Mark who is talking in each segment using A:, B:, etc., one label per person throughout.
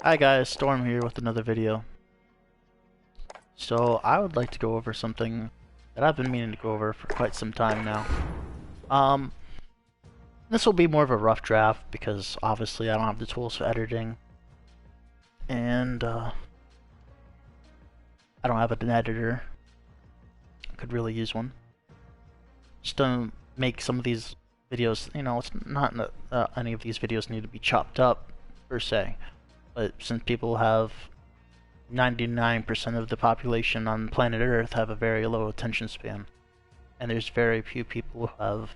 A: Hi guys, Storm here with another video. So I would like to go over something that I've been meaning to go over for quite some time now. Um, this will be more of a rough draft because obviously I don't have the tools for editing, and I don't have an editor. I could really use one. Just to make some of these videos, you know, it's not any of these videos need to be chopped up per se, but since people have 99% of the population on planet Earth have a very low attention span, and there's very few people who have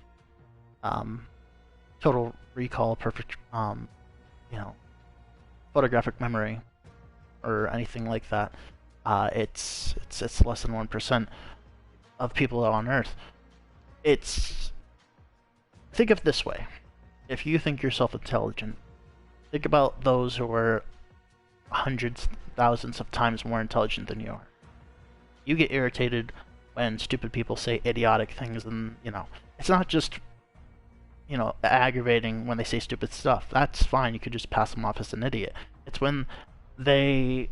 A: total recall, perfect, you know, photographic memory, or anything like that. It's less than 1% of people on Earth. Think of it this way: if you think yourself intelligent, think about those who are hundreds, thousands of times more intelligent than you are. You get irritated when stupid people say idiotic things, and, you know, it's not just, you know, aggravating when they say stupid stuff. That's fine, you could just pass them off as an idiot. It's when they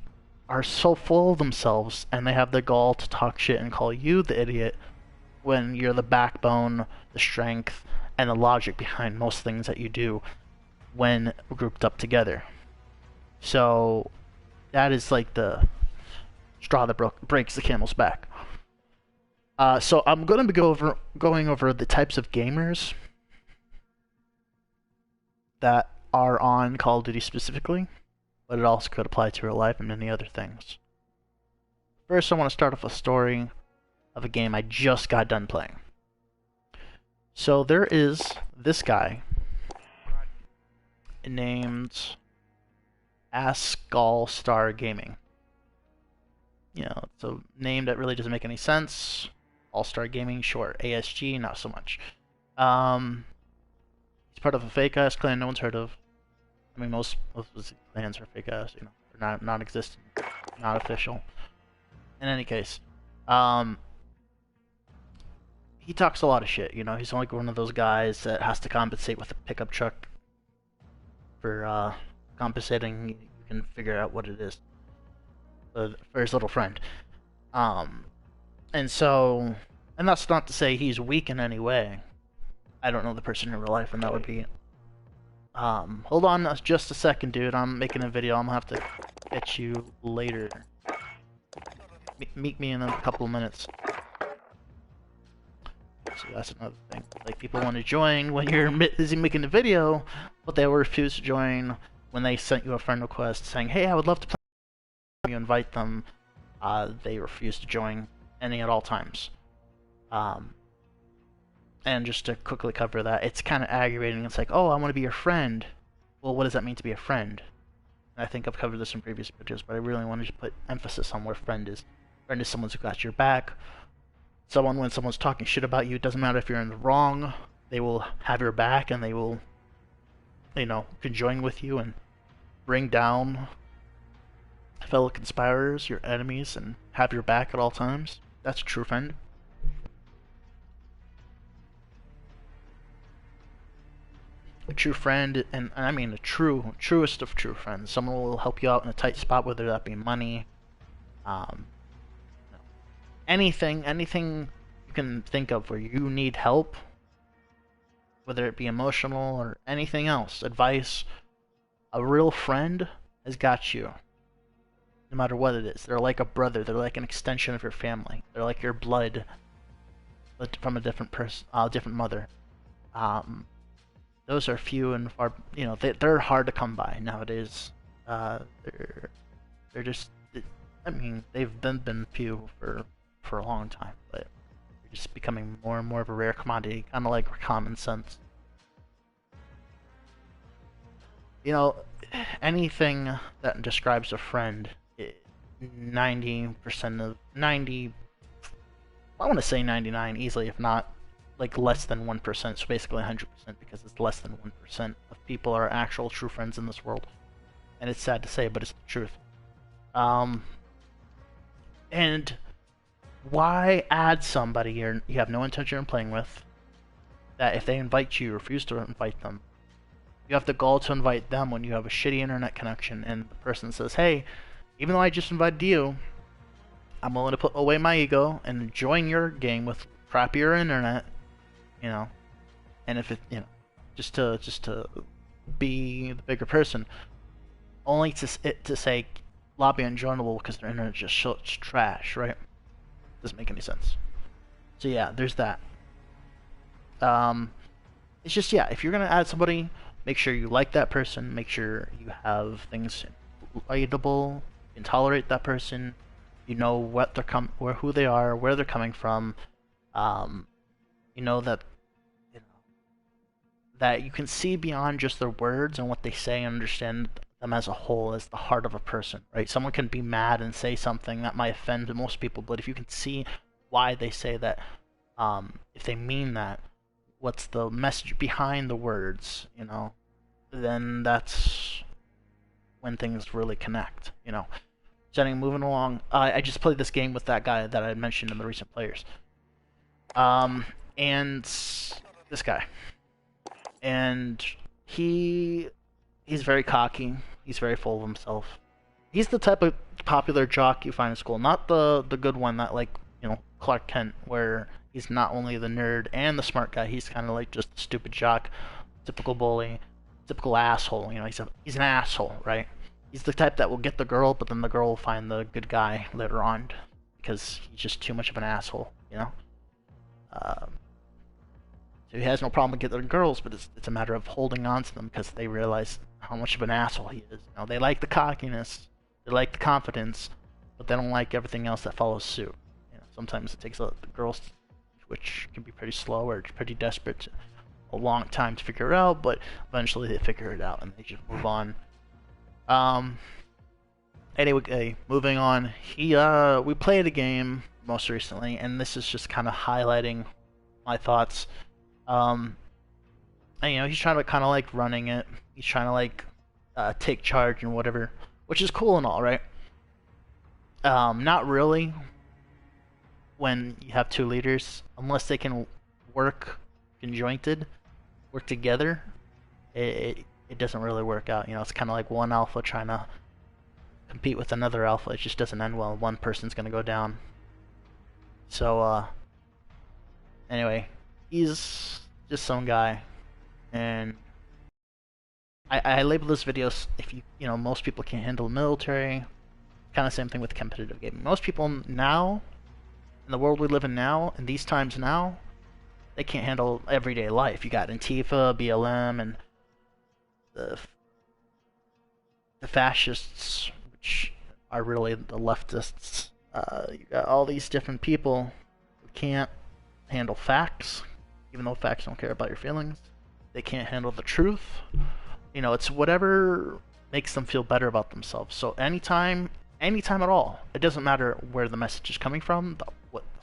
A: are so full of themselves and they have the gall to talk shit and call you the idiot when you're the backbone, the strength, and the logic behind most things that you do when grouped up together. So that is like the straw that breaks the camel's back. So I'm going to be going over the types of gamers that are on Call of Duty specifically, but it also could apply to real life and many other things. First, I want to start off a story of a game I just got done playing. So there is this guy named Ascal Star Gaming. You know, it's a name that really doesn't make any sense. All-Star Gaming, short. ASG, not so much. He's part of a fake-ass clan no one's heard of. I mean, most of his clans are fake-ass, you know. They're non-existent, not official. In any case, he talks a lot of shit, you know. He's like one of those guys that has to compensate with a pickup truck for, compensating. You can figure out what it is for his little friend. And that's not to say he's weak in any way. I don't know the person in real life, and that would be. Hold on just a second, dude. I'm making a video. I'm gonna have to catch you later. Meet me in a couple of minutes. So that's another thing. Like, people want to join when you're busy making a video, but they will refuse to join when they sent you a friend request saying, "Hey, I would love to play." You invite them, they refuse to join any at all times. And just to quickly cover that, it's kind of aggravating. It's like, oh, I want to be your friend. Well, what does that mean to be a friend? And I think I've covered this in previous videos, but I really wanted to put emphasis on where friend is. Friend is someone who got your back. Someone, when someone's talking shit about you, it doesn't matter if you're in the wrong, they will have your back, and they will, you know, conjoin with you and bring down fellow conspirators, your enemies, and have your back at all times. That's a true friend. A true friend, and I mean a truest of true friends. Someone who will help you out in a tight spot, whether that be money, anything you can think of where you need help, whether it be emotional or anything else, advice. A real friend has got you, no matter what it is. They're like a brother. They're like an extension of your family. They're like your blood, but from a different person, different mother. Those are few and far. You know, they're hard to come by nowadays. They're just. I mean, they've been few for a long time, but they're just becoming more and more of a rare commodity, kind of like common sense. You know, anything that describes a friend, 90% of 90, I want to say 99 easily, if not like less than 1%, so basically 100%, because it's less than 1% of people are actual true friends in this world. And it's sad to say, but it's the truth. And why add somebody you have no intention of playing with, that if they invite you, you refuse to invite them? You have the gall to invite them when you have a shitty internet connection, and the person says, "Hey, even though I just invited you, I'm willing to put away my ego and join your game with crappier internet, you know." And if it, just to be the bigger person, only to say lobby unjoinable because their internet just trash, right? Doesn't make any sense. So yeah, there's that. It's just, yeah, if you're gonna add somebody, make sure you like that person, make sure you have things relatable, you can tolerate that person, you know what they're who they are, where they're coming from, you know that that you can see beyond just their words and what they say and understand them as a whole, as the heart of a person, right? Someone can be mad and say something that might offend most people, but if you can see why they say that, if they mean that, what's the message behind the words, then that's when things really connect, So anyway, moving along, I just played this game with that guy that I mentioned in the recent players. And this guy. And he's very cocky. He's very full of himself. He's the type of popular jock you find in school, not the good one that Clark Kent, where he's not only the nerd and the smart guy, he's kind of like just a stupid jock, typical bully, typical asshole. He's an asshole, right? He's the type that will get the girl, but then the girl will find the good guy later on because he's just too much of an asshole, So he has no problem with getting girls, but it's a matter of holding on to them because they realize how much of an asshole he is. They like the cockiness, they like the confidence, but they don't like everything else that follows suit. Sometimes it takes the girls, which can be pretty slow or pretty desperate, a long time to figure it out, but eventually they figure it out and they just move on. Anyway, moving on. We played a game most recently, and this is just kind of highlighting my thoughts. And, he's trying to kind of like running it. He's trying to like take charge and whatever, which is cool and all, right? Not really when you have two leaders, unless they can work conjointed, work together. It doesn't really work out. It's kind of like one alpha trying to compete with another alpha. It just doesn't end well. One person's gonna go down. So anyway, he's just some guy, and I label this video, if most people can't handle the military, kind of same thing with competitive gaming. Most people now, in the world we live in now, in these times now, they can't handle everyday life. You got Antifa, BLM, and the fascists, which are really the leftists. You got all these different people who can't handle facts, even though facts don't care about your feelings. They can't handle the truth. It's whatever makes them feel better about themselves. So anytime at all, it doesn't matter where the message is coming from,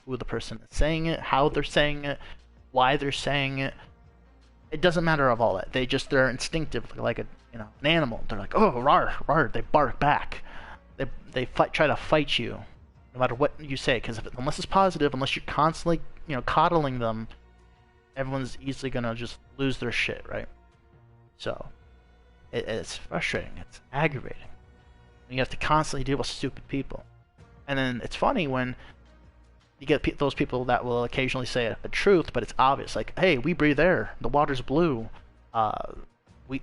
A: who the person is saying it, how they're saying it, why they're saying it. It doesn't matter of all that. They're instinctive, like an animal. They're like, oh, rawr, rawr. They bark back. They try to fight you, no matter what you say. Because unless it's positive, unless you're constantly coddling them, everyone's easily gonna just lose their shit, right? So it's frustrating. It's aggravating. You have to constantly deal with stupid people. And then it's funny when you get those people that will occasionally say a truth, but it's obvious. Like, hey, we breathe air. The water's blue.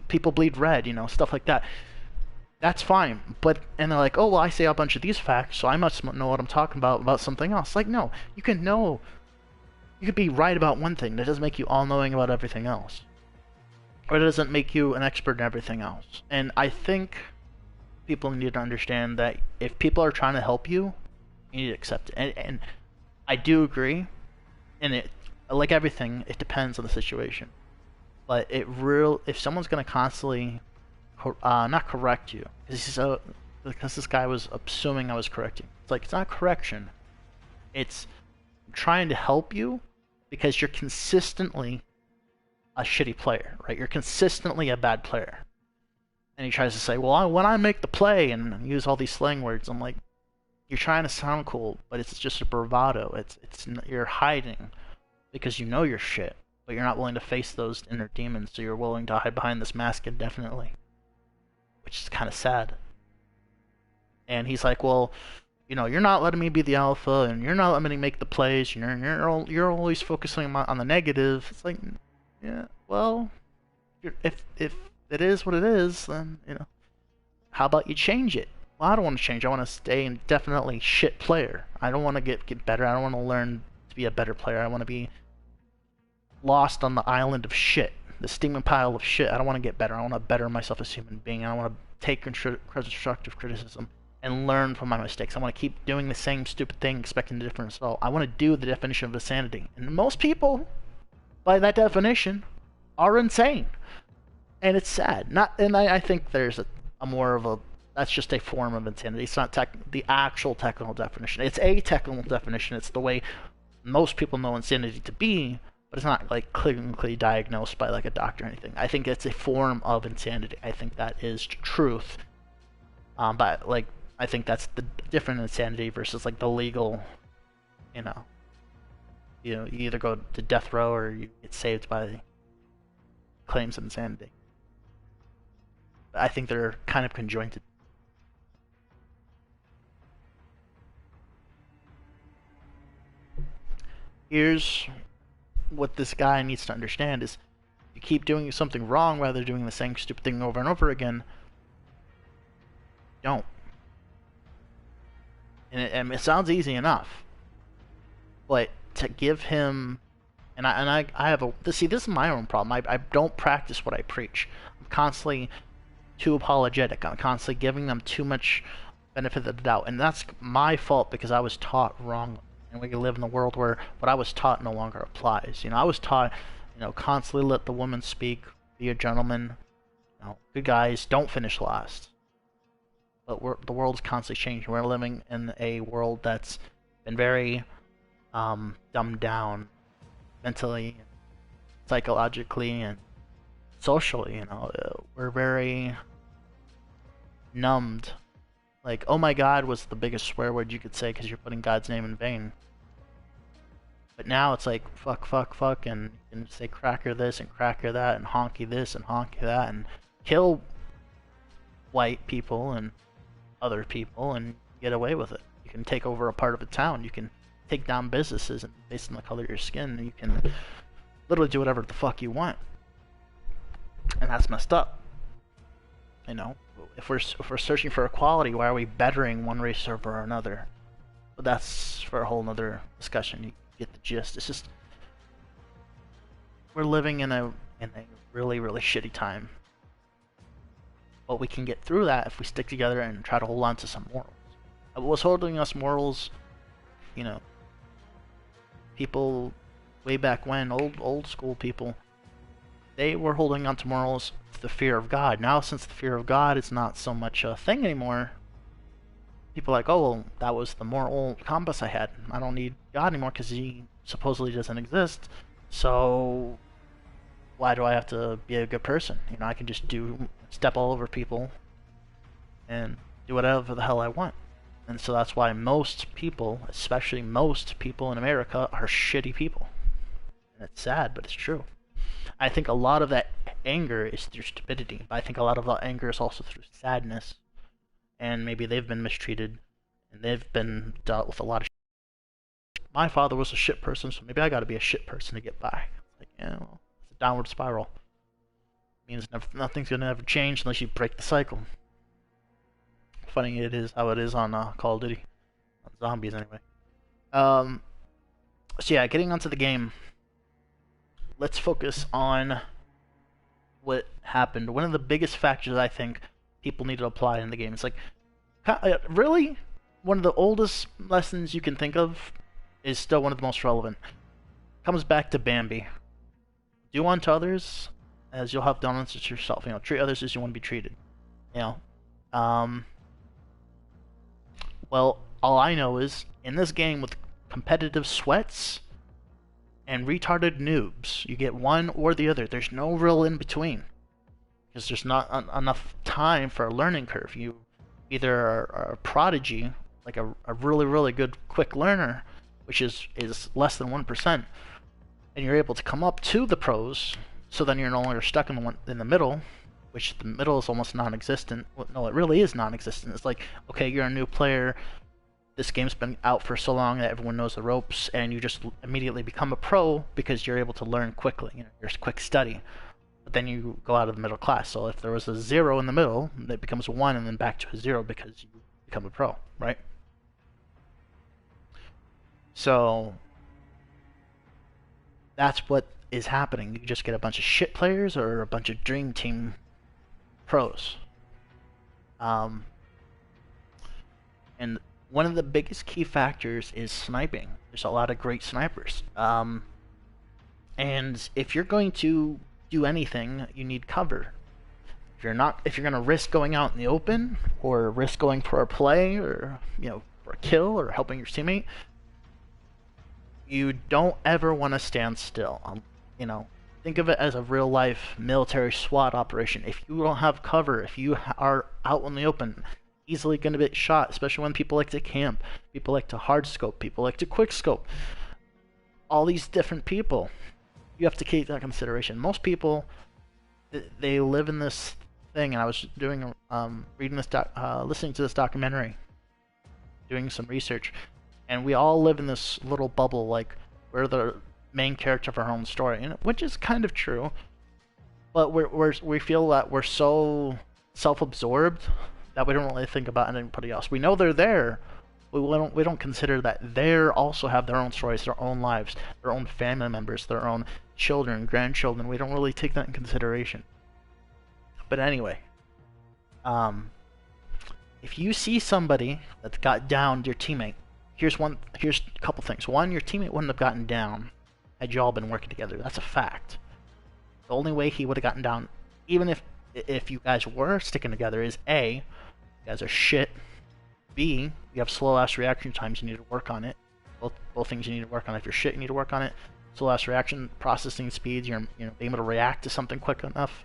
A: People bleed red. Stuff like that. That's fine. And they're like, oh, well, I say a bunch of these facts, so I must know what I'm talking about something else. Like, no, you can know. You could be right about one thing. That doesn't make you all-knowing about everything else. Or it doesn't make you an expert in everything else. And I think people need to understand that if people are trying to help you, you need to accept it. And I do agree, and it, like everything, it depends on the situation. But if someone's gonna constantly, not correct you, because this guy was assuming I was correcting. It's like, it's not correction. It's trying to help you because you're consistently a shitty player, right? You're consistently a bad player. And he tries to say, well, when I make the play, and use all these slang words, I'm like, you're trying to sound cool, but it's just a bravado. You're hiding because you know your shit. but you're not willing to face those inner demons, so you're willing to hide behind this mask indefinitely, which is kind of sad. And he's like, well, you're not letting me be the alpha, and you're not letting me make the plays. You're always focusing on the negative. It's like, yeah, well, if it is what it is, then how about you change it? Well, I don't want to change. I want to stay and definitely shit player. I don't want to get better. I don't want to learn to be a better player. I want to be lost on the island of shit, the steaming pile of shit. I don't want to get better. I want to better myself as a human being. I want to take constructive criticism and learn from my mistakes. I want to keep doing the same stupid thing, expecting a different result. I want to do the definition of insanity. And most people, by that definition, are insane. And it's sad. I think there's a more of a, that's just a form of insanity. It's not the actual technical definition. It's a technical definition. It's the way most people know insanity to be, but it's not like clinically diagnosed by like a doctor or anything. I think it's a form of insanity. I think that is truth. But like, I think that's the different insanity versus like the legal, you either go to death row or you get saved by claims of insanity. I think they're kind of conjoined. Here's what this guy needs to understand is, you keep doing something wrong rather than doing the same stupid thing over and over again, don't. And it sounds easy enough, but to give him, and I have this is my own problem. I don't practice what I preach. I'm constantly too apologetic. I'm constantly giving them too much benefit of the doubt, and that's my fault because I was taught wrong. And we live in a world where what I was taught no longer applies. I was taught, constantly let the woman speak, be a gentleman, good guys, don't finish last. But the world's constantly changing. We're living in a world that's been very dumbed down mentally, psychologically, and socially. We're very numbed. Like, oh my God was the biggest swear word you could say because you're putting God's name in vain. But now it's like, fuck, and you can say cracker this and cracker that and honky this and honky that and kill white people and other people and get away with it. You can take over a part of a town. You can take down businesses and based on the color of your skin, you can literally do whatever the fuck you want. And that's messed up. If we're searching for equality, why are we bettering one race over another? But that's for a whole nother discussion. You get the gist. It's just, we're living in a really, really shitty time. But we can get through that if we stick together and try to hold on to some morals. What's holding us morals, people way back when, old school people, they were holding on to morals, the fear of God. Now, since the fear of God is not so much a thing anymore, people are like, oh, well, that was the moral compass I had. I don't need God anymore because he supposedly doesn't exist. So why do I have to be a good person? I can just step all over people and do whatever the hell I want. And so that's why most people, especially most people in America, are shitty people. And it's sad, but it's true. I think a lot of that anger is through stupidity, but I think a lot of that anger is also through sadness. And maybe they've been mistreated, and they've been dealt with a lot of shit. My father was a shit person, so maybe I gotta be a shit person to get by. It's like, well, it's a downward spiral. It means nothing's gonna ever change unless you break the cycle. Funny it is how it is on Call of Duty. On zombies, anyway. So yeah, getting onto the game. Let's focus on what happened. One of the biggest factors I think people need to apply in the game. It's like, really? One of the oldest lessons you can think of is still one of the most relevant. Comes back to Bambi. Do unto others as you'll have done unto yourself. Treat others as you want to be treated. Well, all I know is, in this game with competitive sweats and retarded noobs, you get one or the other. There's no real in between. Because there's not enough time for a learning curve. You either are a prodigy, like a really, really good quick learner, which is less than 1%, and you're able to come up to the pros, so then you're no longer stuck in the middle, which the middle is almost non-existent. Well, no, it really is non-existent. It's like, okay, you're a new player, this game's been out for so long that everyone knows the ropes, and you just immediately become a pro because you're able to learn quickly. You know, you're a quick study. But then you go out of the middle class. So if there was a 0 in the middle, it becomes a 1 and then back to a 0 because you become a pro, right? So that's what is happening. You just get a bunch of shit players or a bunch of dream team pros. And one of the biggest key factors is sniping. There's a lot of great snipers. And if you're going to do anything, you need cover. If you're gonna risk going out in the open, or risk going for a play, or for a kill, or helping your teammate, you don't ever want to stand still. Think of it as a real life military SWAT operation. If you don't have cover, if you are out in the open, easily going to get shot, especially when people like to camp, people like to hard scope, people like to quick scope. All these different people, you have to take that into consideration. Most people, they live in this thing, and I was listening to this documentary, doing some research, and we all live in this little bubble, like we're the main character of our own story, which is kind of true, but we feel that we're so self-absorbed that we don't really think about anybody else. We know they're there, but we don't consider that they also have their own stories, their own lives, their own family members, their own children, grandchildren. We don't really take that in consideration. But anyway, if you see somebody that got downed your teammate, here's a couple things. One, your teammate wouldn't have gotten down had you all been working together. That's a fact. The only way he would have gotten down, even if you guys were sticking together, is A, you guys are shit. B, you have slow ass reaction times, you need to work on it. Both things you need to work on. If you're shit, you need to work on it. Slow ass reaction processing speeds, you're being able to react to something quick enough,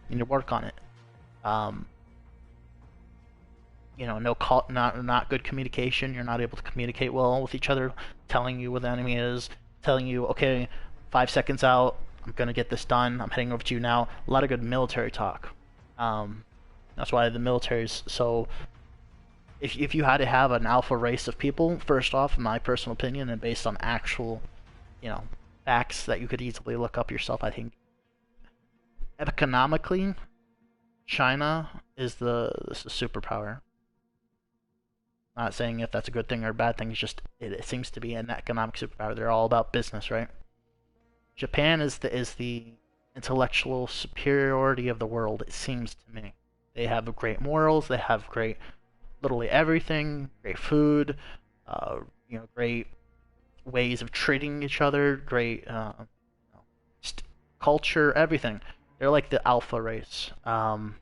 A: you need to work on it. Not good communication. You're not able to communicate well with each other, telling you where the enemy is, telling you, okay, 5 seconds out, I'm gonna get this done, I'm heading over to you now. A lot of good military talk. That's why the military is so... If you had to have an alpha race of people, first off, in my personal opinion, and based on actual, facts that you could easily look up yourself, I think economically, China is the superpower. Not saying if that's a good thing or a bad thing, it's just it seems to be an economic superpower. They're all about business, right? Japan is the intellectual superiority of the world, it seems to me. They have great morals, they have great literally everything, great food, great ways of treating each other, great culture, everything. They're like the alpha race. And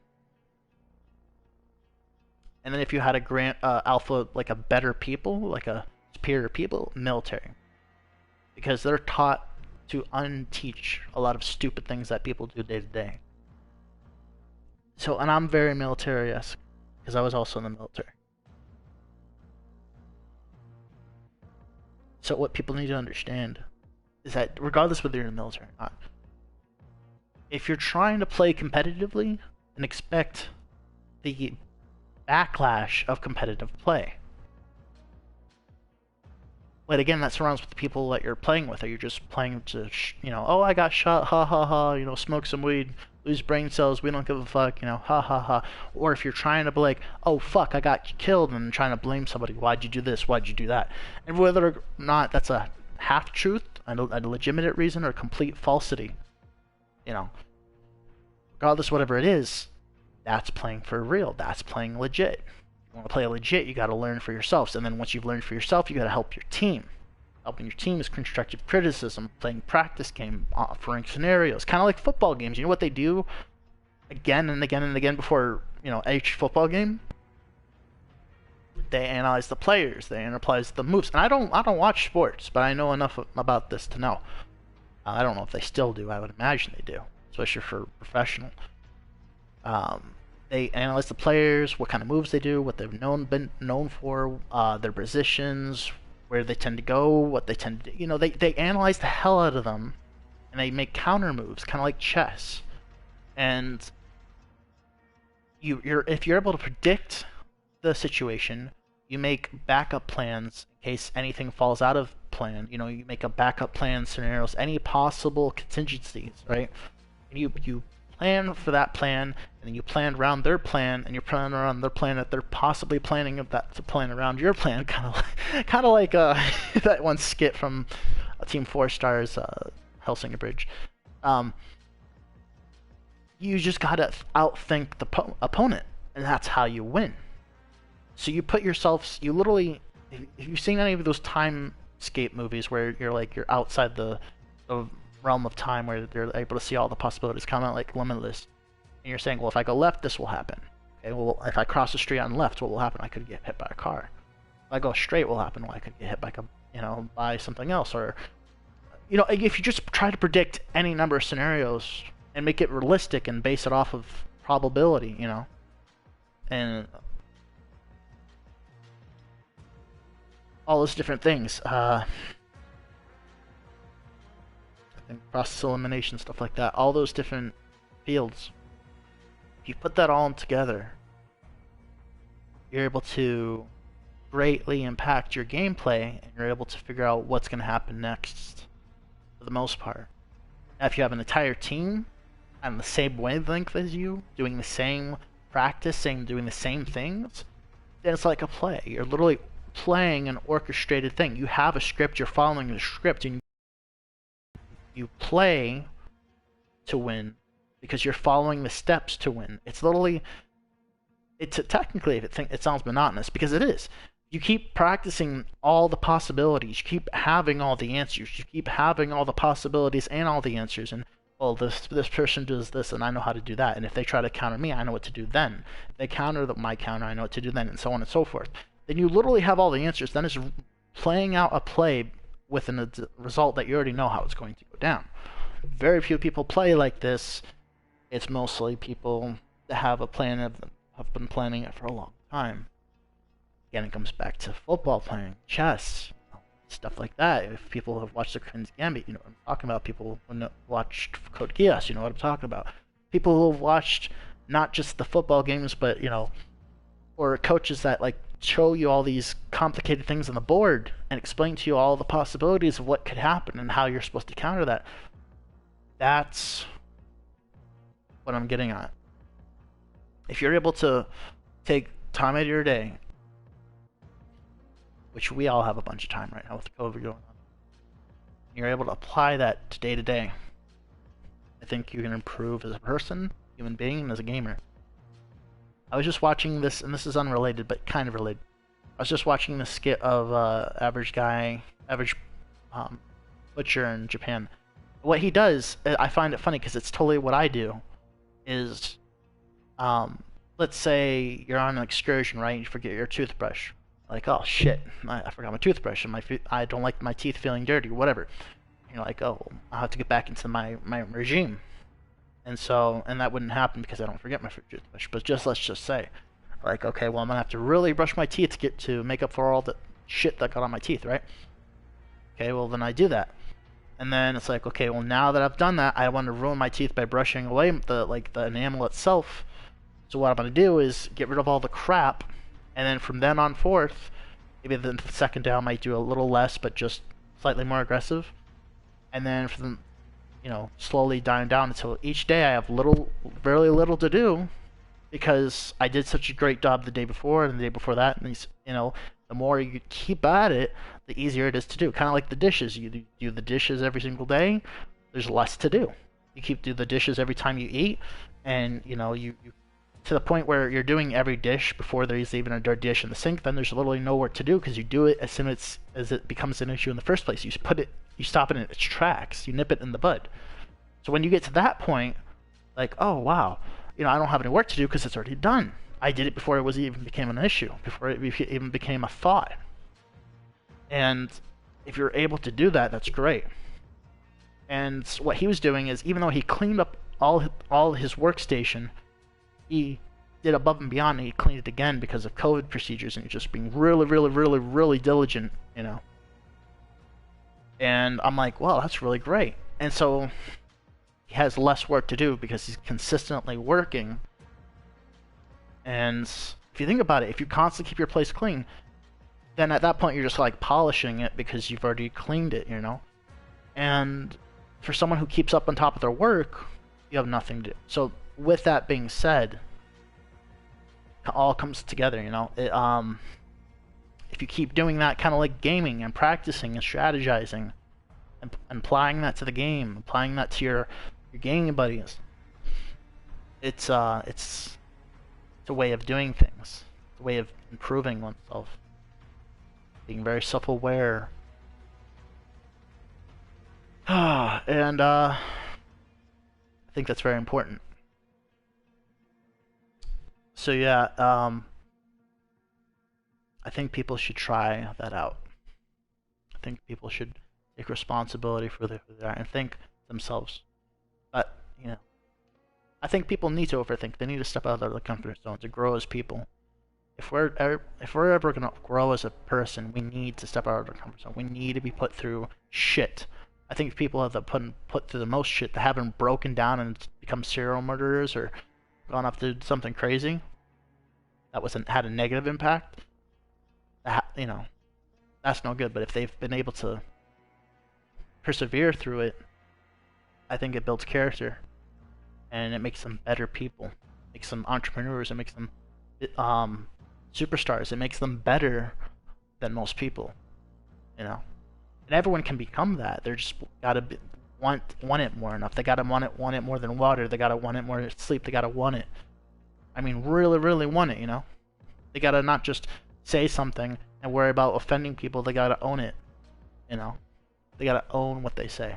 A: then if you had a alpha, like a better people, like a superior people, military. Because they're taught to unteach a lot of stupid things that people do day to day. So, and I'm very military-esque, because I was also in the military. So what people need to understand is that regardless whether you're in the military or not, if you're trying to play competitively, then expect the backlash of competitive play. But again, that surrounds with the people that you're playing with. Are you just playing to, oh, I got shot, ha ha ha, smoke some weed, lose brain cells, we don't give a fuck, ha ha ha. Or if you're trying to be like, oh fuck, I got killed, and trying to blame somebody, why'd you do this, why'd you do that? And whether or not that's a half truth, a legitimate reason, or a complete falsity, regardless, whatever it is, that's playing for real. That's playing legit. If you want to play legit, you got to learn for yourselves. And then once you've learned for yourself, you got to help your team. Helping your team is constructive criticism, playing practice game, offering scenarios. Kind of like football games. You know what they do again and again and again before, each football game? They analyze the players. They analyze the moves. And I don't watch sports, but I know enough about this to know. I don't know if they still do. I would imagine they do, especially for professional. They analyze the players, what kind of moves they do, what they've been known for, their positions, where they tend to go, what they tend to do. They analyze the hell out of them and they make counter moves, kind of like chess. And if you're able to predict the situation, you make backup plans in case anything falls out of plan. You know, you make a backup plan scenarios, any possible contingencies, right? And you plan for that plan, and then you plan around their plan, and you plan around their plan that they're possibly planning of that to plan around your plan, kind of like that one skit from Team 4 Stars, Helsinger Bridge. You just gotta outthink the opponent, and that's how you win. So you put yourself, you literally, if you've seen any of those timescape movies where you're outside the realm of time, where they're able to see all the possibilities, kind of like Limitless, and you're saying, well, if I go left, this will happen. Okay, well, if I cross the street on left, what will happen? I could get hit by a car. If I go straight, what will happen? Well, I could get hit by by something else, or if you just try to predict any number of scenarios and make it realistic and base it off of probability, and all those different things. Process elimination, stuff like that, all those different fields. If you put that all together, you're able to greatly impact your gameplay, and you're able to figure out what's going to happen next, for the most part. Now, if you have an entire team on the same wavelength as you, doing the same practicing, doing the same things, then it's like a play. You're literally playing an orchestrated thing. You have a script, you're following the script, and you play to win because you're following the steps to win. It's literally, technically, if it sounds monotonous, because it is. You keep practicing all the possibilities. You keep having all the answers. You keep having all the possibilities and all the answers. And, well, this person does this, and I know how to do that. And if they try to counter me, I know what to do then. If they counter my counter, I know what to do then, and so on and so forth. Then you literally have all the answers. Then it's playing out a play with a result that you already know how it's going to go down. Very few people play like this. It's mostly people that have a plan, have been planning it for a long time. Again, it comes back to football playing, chess, stuff like that. If people have watched the Queen's Gambit, you know what I'm talking about. People who watched Code Geass, you know what I'm talking about. People who have watched not just the football games, but, or coaches that, show you all these complicated things on the board and explain to you all the possibilities of what could happen and how you're supposed to counter that. That's what I'm getting at. If you're able to take time out of your day, which we all have a bunch of time right now with COVID going on, and you're able to apply that to day to day, I think you can improve as a person, human being, and as a gamer. I was just watching this, and this is unrelated, but kind of related. I was just watching this skit of average butcher in Japan. What he does, I find it funny because it's totally what I do, is, let's say you're on an excursion, right, and you forget your toothbrush. Like, oh shit, I forgot my toothbrush, and I don't like my teeth feeling dirty, or whatever. And you're like, oh, I'll have to get back into my regime. And that wouldn't happen because I don't forget my toothbrush. But let's just say, okay, well, I'm gonna have to really brush my teeth to make up for all the shit that got on my teeth, right? Okay, well, then I do that. And then it's like, okay, well, now that I've done that, I want to ruin my teeth by brushing away the enamel itself. So what I'm gonna do is get rid of all the crap, and then from then on forth, maybe the second day I might do a little less, but just slightly more aggressive. And then from slowly dying down until each day I have very little to do, because I did such a great job the day before and the day before that, and the more you keep at it, the easier it is to do. Kind of like the dishes. You do the dishes every single day, there's less to do. You do the dishes every time you eat, and you to the point where you're doing every dish before there's even a dirty dish in the sink. Then there's literally no work to do because you do it as soon as it becomes an issue in the first place. You stop it in its tracks. You nip it in the bud. So when you get to that point, like, oh wow, I don't have any work to do because it's already done. I did it before it even became an issue, before it even became a thought. And if you're able to do that, that's great. And what he was doing is, even though he cleaned up all his workstation, he did above and beyond, and he cleaned it again because of COVID procedures, and he's just being really, really, really, really diligent, And I'm like, well, that's really great. And so he has less work to do because he's consistently working. And if you think about it, if you constantly keep your place clean, then at that point you're just like polishing it because you've already cleaned it, you know? And for someone who keeps up on top of their work, you have nothing to do. So with that being said, it all comes together, you know? If you keep doing that, kind of like gaming and practicing and strategizing, and applying that to the game, applying that to your gaming buddies, it's a way of doing things. It's a way of improving oneself, being very self-aware. And I think that's very important. So yeah, I think people should try that out. I think people should take responsibility for their and think themselves. But you know, I think people need to overthink. They need to step out of their comfort zone to grow as people. If we're ever gonna grow as a person, we need to step out of our comfort zone. We need to be put through shit. I think people have put through the most shit that haven't broken down and become serial murderers or gone off to do something crazy that had a negative impact. You know, that's no good. But if they've been able to persevere through it, I think it builds character, and it makes them better people. It makes them entrepreneurs. It makes them superstars. It makes them better than most people. You know, and everyone can become that. They're just gotta want it more enough. They gotta want it more than water. They gotta want it more than sleep. They gotta want it. I mean, really, really want it. You know, they gotta not just say something and worry about offending people. They gotta own it. You know, they gotta own what they say.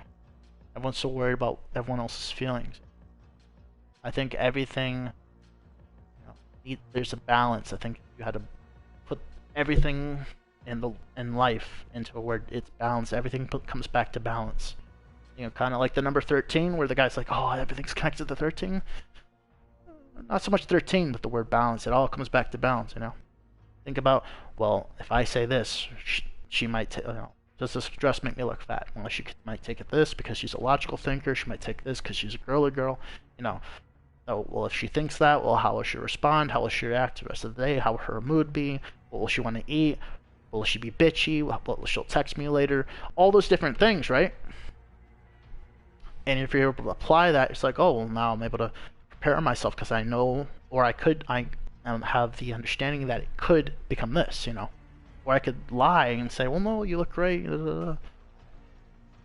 A: Everyone's so worried about everyone else's feelings. I think everything, you know, there's a balance. I think you had to put everything in life into a word. It's balance. Everything comes back to balance. You know, kind of like the number 13, where the guy's like, "Oh, everything's connected to 13." Not so much 13, but the word balance. It all comes back to balance. You know, think about, well, if I say this, she might, you know, does this dress make me look fat? Well, she might take it this because she's a logical thinker. She might take this because she's a girly girl. You know, oh, well, if she thinks that, well, how will she respond? How will she react the rest of the day? How will her mood be? What will she want to eat? Will she be bitchy? What will she'll text me later? All those different things, right? And if you're able to apply that, it's like, oh, well, now I'm able to prepare myself because I know, or I have the understanding that it could become this, you know. Or I could lie and say, well, no, you look great. And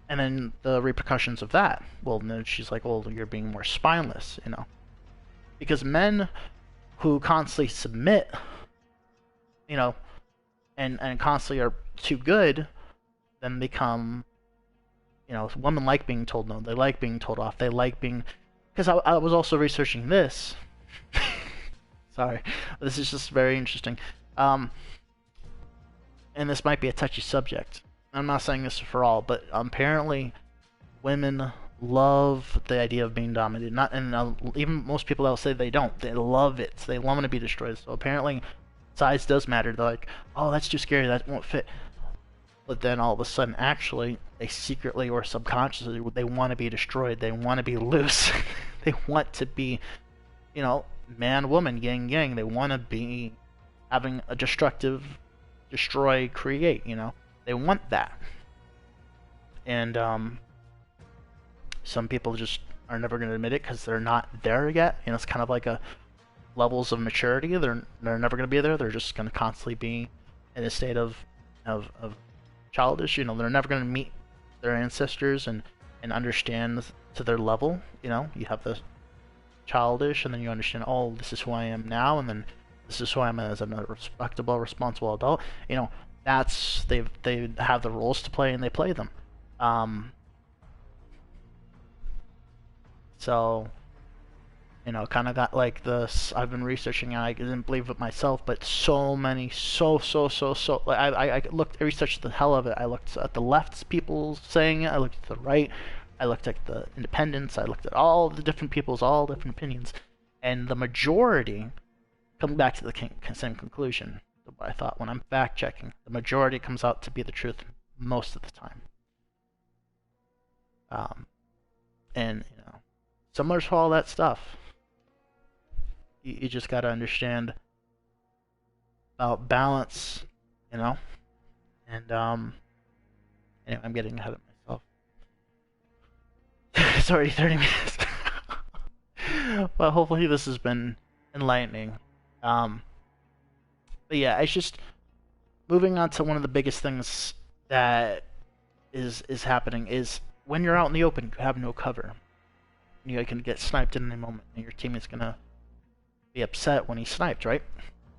A: then the repercussions of that. Well, then she's like, well, you're being more spineless, you know. Because men who constantly submit, you know, and constantly are too good, then become, you know, women like being told no. They like being told off. They like being... Because I was also researching this. Sorry. This is just very interesting. And this might be a touchy subject. I'm not saying this for all, but apparently women love the idea of being dominated. Not, and even most people that will say they don't. They love it. They want to be destroyed. So apparently size does matter. They're like, oh, that's too scary. That won't fit. But then all of a sudden, actually, they secretly or subconsciously, they want to be destroyed. They want to be loose. They want to be, you know, man, woman, yin, yang. They want to be having a destructive, destroy, create, you know. They want that. And some people just are never going to admit it because they're not there yet. You know, it's kind of like a levels of maturity. They're never going to be there. They're just going to constantly be in a state of childish. You know, they're never going to meet their ancestors and understand to their level. You know, you have the childish, and then you understand, oh, this is who I am now, and then this is who I am as a respectable, responsible adult. You know, that's they have the roles to play and they play them. So, you know, kind of got like this. I've been researching, and I didn't believe it myself, but so many, like I researched the hell of it. I looked at the left's people saying it. I looked at the right. I looked at the independents. I looked at all the different people's, all different opinions, and the majority come back to the same conclusion. What I thought when I'm fact checking, the majority comes out to be the truth most of the time. And, you know, similar to all that stuff, you just got to understand about balance, you know? And, anyway, I'm getting ahead of myself. It's already 30 minutes. Well, hopefully this has been enlightening. But yeah, it's just moving on to one of the biggest things that is happening is when you're out in the open, you have no cover. You can get sniped at any moment, and your teammate's gonna be upset when he's sniped, right?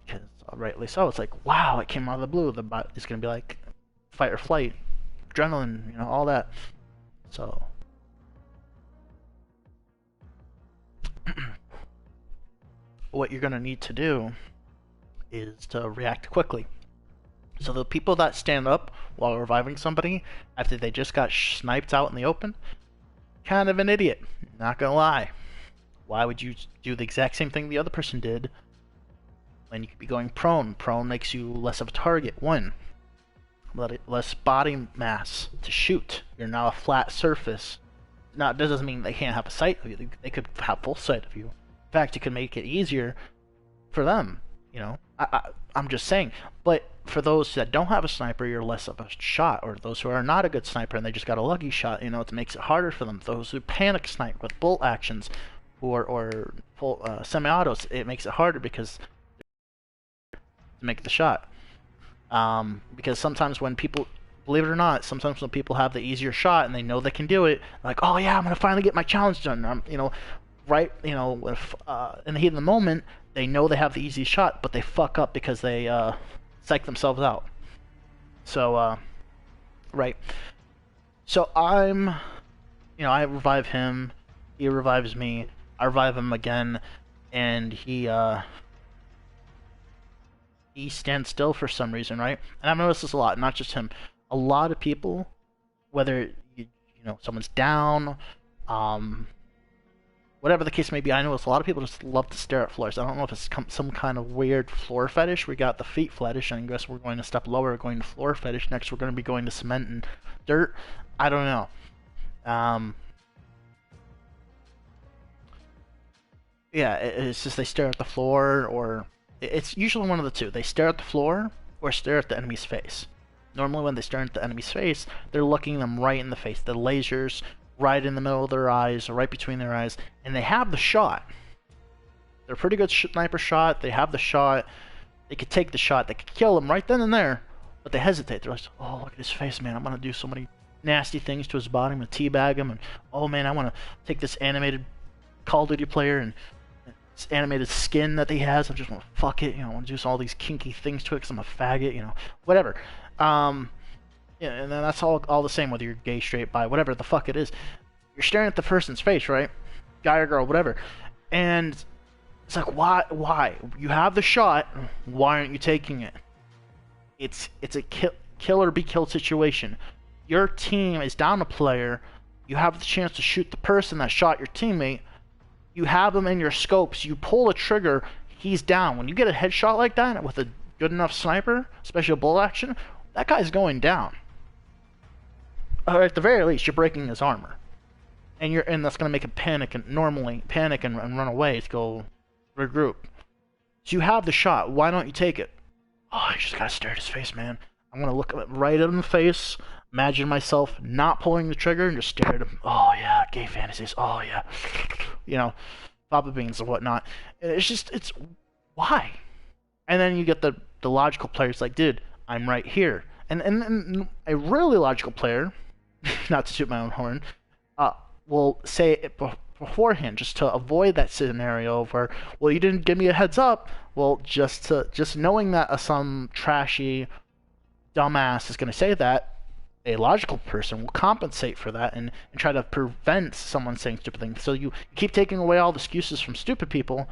A: Because rightly so. It's like, wow, it came out of the blue. The bot is gonna be like, fight or flight, adrenaline, you know, all that. So what you're gonna need to do is to react quickly. So the people that stand up while reviving somebody after they just got sniped out in the open, kind of an idiot, not gonna lie. Why would you do the exact same thing the other person did when you could be going prone? Prone makes you less of a target, one. Less body mass to shoot. You're now a flat surface. Now, that doesn't mean they can't have a sight of you. They could have full sight of you. In fact, it could make it easier for them, you know? I'm just saying. But for those that don't have a sniper, you're less of a shot. Or those who are not a good sniper and they just got a lucky shot, you know, it makes it harder for them. Those who panic snipe with bolt actions or full semi-autos, it makes it harder because to make the shot. Because sometimes when people, believe it or not, sometimes when people have the easier shot and they know they can do it, like, oh yeah, I'm gonna finally get my challenge done. You know, right? You know, if in the heat of the moment, they know they have the easy shot, but they fuck up because they psych themselves out. So, right. So I revive him, he revives me, I revive him again, and he stands still for some reason, right? And I've noticed this a lot, not just him. A lot of people, whether you know someone's down, whatever the case may be, I know a lot of people just love to stare at floors. I don't know if it's some kind of weird floor fetish. We got the feet fetish, and I guess we're going to step lower, going to floor fetish. Next, we're going to be going to cement and dirt. I don't know. Yeah, it's just they stare at the floor, or it's usually one of the two. They stare at the floor or stare at the enemy's face. Normally when they stare at the enemy's face, they're looking them right in the face. The lasers right in the middle of their eyes or right between their eyes, and they have the shot. They're a pretty good sniper shot. They have the shot. They could take the shot. They could kill him right then and there, but they hesitate. They're like, oh, look at his face, man. I'm going to do so many nasty things to his body. I'm going to teabag him, and oh, man, I want to take this animated Call of Duty player and this animated skin that he has. I just want to fuck it. You know, I want to do all these kinky things to it because I'm a faggot, you know, whatever. Yeah, and then that's all the same, whether you're gay, straight, bi, whatever the fuck it is. You're staring at the person's face, right? Guy or girl, whatever. And it's like, why? You have the shot. Why aren't you taking it? It's a kill or be killed situation. Your team is down a player. You have the chance to shoot the person that shot your teammate. You have him in your scopes. You pull a trigger. He's down. When you get a headshot like that with a good enough sniper, especially a bullet action, that guy's going down. Or at the very least, you're breaking his armor, and that's gonna make him panic and run away to go regroup. So you have the shot. Why don't you take it? Oh, you just gotta stare at his face, man. I'm gonna look right at him in the face. Imagine myself not pulling the trigger and just stare at him. Oh yeah, gay fantasies. Oh yeah, you know, Papa Beans and whatnot. It's why? And then you get the logical players like, dude, I'm right here. And a really logical player, not to toot my own horn, will say it beforehand just to avoid that scenario where, well, you didn't give me a heads up. Well, just knowing that some trashy dumbass is going to say that, a logical person will compensate for that and try to prevent someone saying stupid things. So you keep taking away all the excuses from stupid people,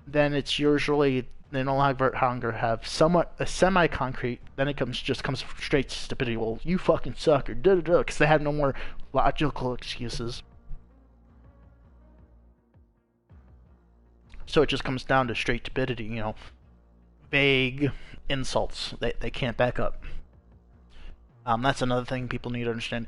A: then it's usually they no longer have somewhat a semi-concrete. Then it comes straight to stupidity. Well, you fucking suck, or da da da, because they have no more logical excuses. So it just comes down to straight stupidity. You know, vague insults they can't back up. That's another thing people need to understand.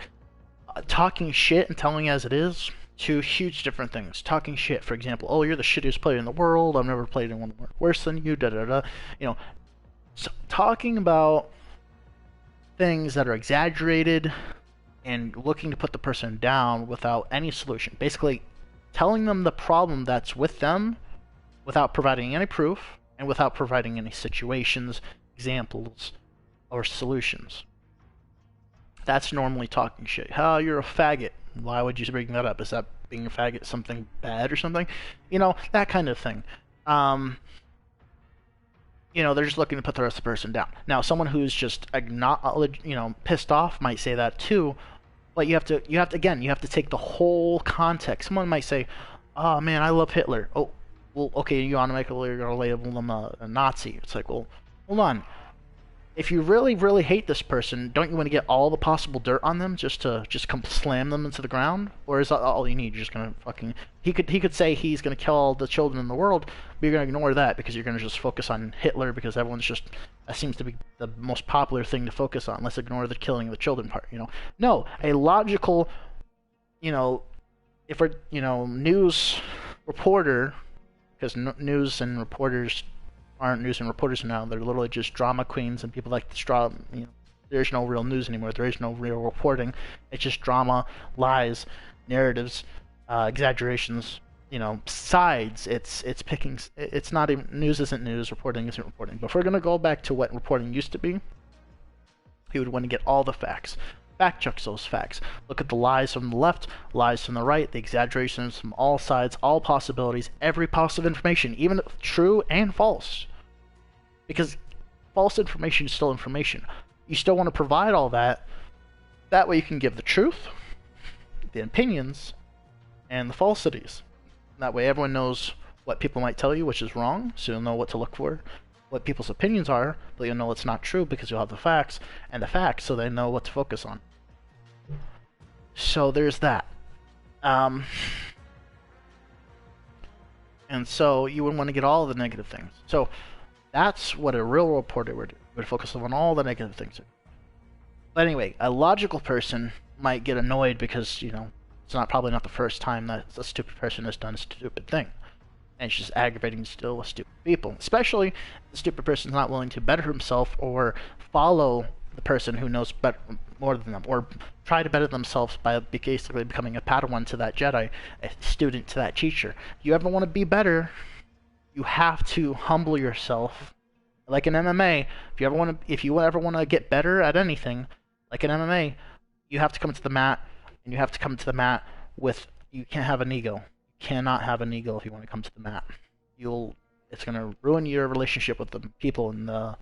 A: Talking shit and telling as it is to huge different things. Talking shit, for example. Oh, you're the shittiest player in the world. I've never played anyone worse than you. Da da da. You know, so talking about things that are exaggerated and looking to put the person down without any solution. Basically, telling them the problem that's with them without providing any proof and without providing any situations, examples, or solutions. That's normally talking shit. Oh, you're a faggot. Why would you bring that up? Is that being a faggot something bad or something? You know, that kind of thing. You know, they're just looking to put the rest of the person down. Now, someone who's just pissed off might say that too, but you have to take the whole context. Someone might say, "Oh man, I love Hitler." Oh, well, okay, you automatically are gonna label them a Nazi. It's like, well, hold on. If you really, really hate this person, don't you want to get all the possible dirt on them just to come slam them into the ground? Or is that all you need? You're just gonna fucking... He could say he's gonna kill all the children in the world, but you're gonna ignore that because you're gonna just focus on Hitler because everyone's just... That seems to be the most popular thing to focus on. Let's ignore the killing of the children part, you know? No, a logical, you know, if we're, you know, news reporter, because news and reporters aren't news and reporters now. They're literally just drama queens and people like to draw. You know, there's no real news anymore. There is no real reporting. It's just drama, lies, narratives, exaggerations. You know, sides. It's picking. It's not even news. Isn't news. Reporting isn't reporting. But if we're gonna go back to what reporting used to be, he would want to get all the facts. Fact checks those facts. Look at the lies from the left, lies from the right, the exaggerations from all sides, all possibilities, every possible information, even true and false. Because false information is still information. You still want to provide all that. That way you can give the truth, the opinions, and the falsities. That way everyone knows what people might tell you, which is wrong, so you'll know what to look for. What people's opinions are, but you'll know it's not true because you'll have the facts, and the facts so they know what to focus on. So there's that. And so you would want to get all the negative things. So that's what a real reporter would do. Would focus on all the negative things. But anyway, a logical person might get annoyed because, you know, it's probably not the first time that a stupid person has done a stupid thing. And it's just aggravating to deal with stupid people. Especially if the stupid person's not willing to better himself or follow the person who knows more than them, or try to better themselves by basically becoming a Padawan to that Jedi, a student to that teacher. If you ever want to be better, you have to humble yourself. Like in MMA, if you ever want to get better at anything, like in MMA, you have to come to the mat, and you have to come to the mat with... You can't have an ego. Cannot have an ego if you want to come to the mat. It's gonna ruin your relationship with the people in the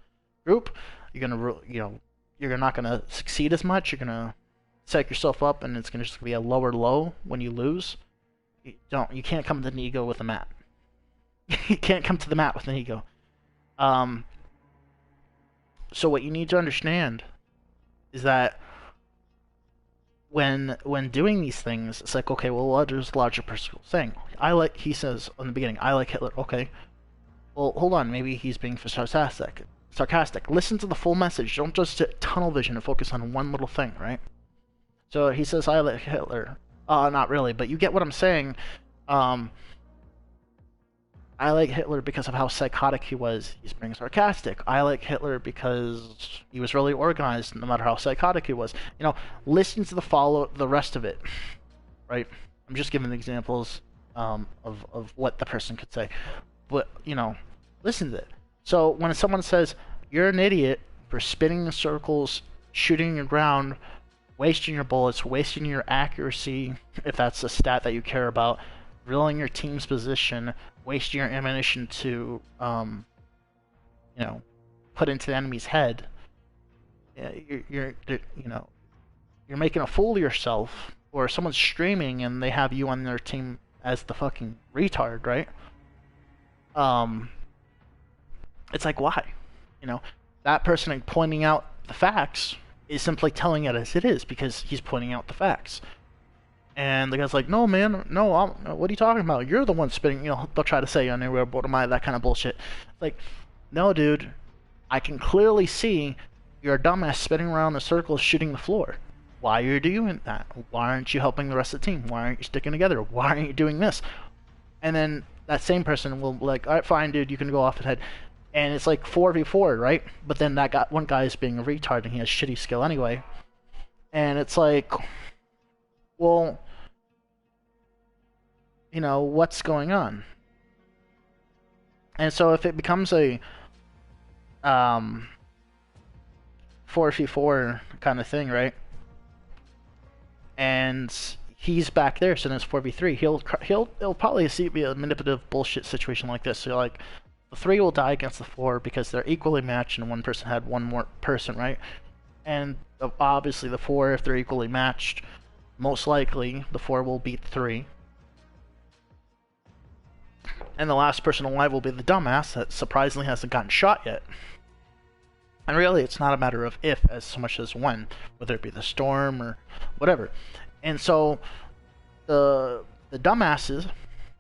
A: group. You're not gonna succeed as much. You're gonna set yourself up, and it's gonna just be a lower low when you lose. You can't come to an ego with a mat. You can't come to the mat with an ego. So what you need to understand is that when doing these things, it's like, okay, well, what is the logical person saying? He says in the beginning, I like Hitler. Okay. Well, hold on. Maybe he's being sarcastic. Listen to the full message. Don't just tunnel vision and focus on one little thing, right? So he says, I like Hitler. Not really, but you get what I'm saying. I like Hitler because of how psychotic he was. He's being sarcastic. I like Hitler because he was really organized, no matter how psychotic he was. You know, listen to the rest of it, right? I'm just giving examples of what the person could say, but you know, listen to it. So when someone says you're an idiot for spinning in circles, shooting your ground, wasting your bullets, wasting your accuracy, if that's a stat that you care about, ruining your team's position, wasting your ammunition to, put into the enemy's head. You're making a fool of yourself, or someone's streaming and they have you on their team as the fucking retard, right? It's like, why? You know, that person pointing out the facts is simply telling it as it is because he's pointing out the facts. And the guy's like, no, man, no, what are you talking about? You're the one spitting, they'll try to say, what am I, that kind of bullshit. Like, no, dude, I can clearly see you're a dumbass spinning around in circles shooting the floor. Why are you doing that? Why aren't you helping the rest of the team? Why aren't you sticking together? Why aren't you doing this? And then that same person will be like, all right, fine, dude, you can go off ahead. And it's like 4v4, right? But then one guy is being a retard and he has shitty skill anyway. And it's like, well, you know, what's going on? And so if it becomes a 4v4 kind of thing, right? And he's back there, so then it's 4v3. He'll probably be a manipulative bullshit situation like this. So like, the 3 will die against the 4 because they're equally matched, and one person had one more person, right? And obviously the 4, if they're equally matched, most likely the 4 will beat the 3. And the last person alive will be the dumbass that surprisingly hasn't gotten shot yet. And really, it's not a matter of if as so much as when, whether it be the storm or whatever. And so, the dumbasses,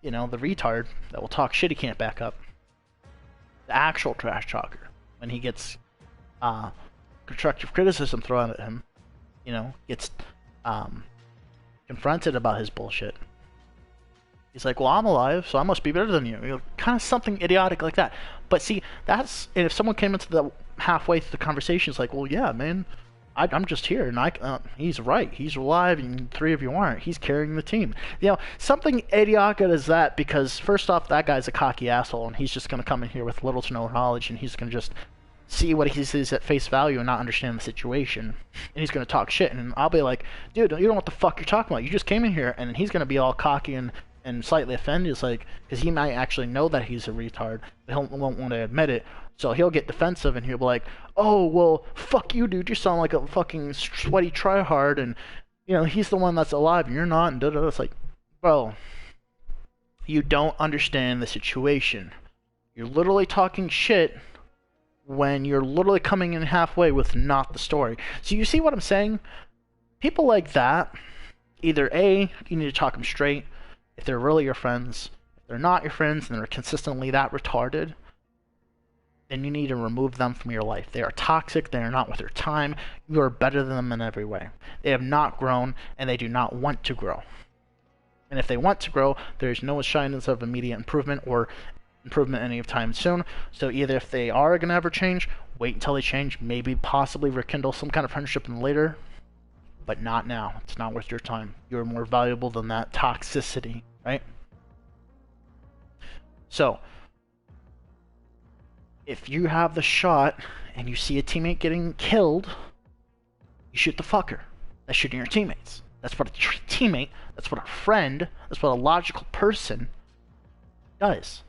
A: you know, the retard that will talk shit he can't back up, the actual trash talker, when he gets constructive criticism thrown at him, you know, gets confronted about his bullshit. He's like, well, I'm alive, so I must be better than you. know, kind of something idiotic like that. But see, and if someone came into the halfway through the conversation, it's like, well, yeah, man, I'm just here, and he's right. He's alive, and 3 of you aren't. He's carrying the team. You know, something idiotic as that, because first off, that guy's a cocky asshole, and he's just going to come in here with little to no knowledge, and he's going to just see what he sees at face value and not understand the situation. And he's going to talk shit, and I'll be like, dude, you don't know what the fuck you're talking about. You just came in here, and he's going to be all cocky and slightly offended. It's like, because he might actually know that he's a retard, but he won't want to admit it. So he'll get defensive and he'll be like, oh, well, fuck you, dude. You sound like a fucking sweaty tryhard, and, you know, he's the one that's alive and you're not, and da-da-da. It's like, bro, you don't understand the situation. You're literally talking shit when you're literally coming in halfway with not the story. So you see what I'm saying? People like that, either A, you need to talk them straight, if they're really your friends. If they're not your friends and they're consistently that retarded, then you need to remove them from your life. They are toxic, they are not worth your time, you are better than them in every way. They have not grown, and they do not want to grow. And if they want to grow, there's no signs of immediate improvement or improvement any time soon. So either if they are going to ever change, wait until they change, maybe possibly rekindle some kind of friendship in later, but not now. It's not worth your time. You're more valuable than that toxicity, right? So, if you have the shot and you see a teammate getting killed, you shoot the fucker. That's shooting your teammates. That's what a teammate, that's what a friend, that's what a logical person does.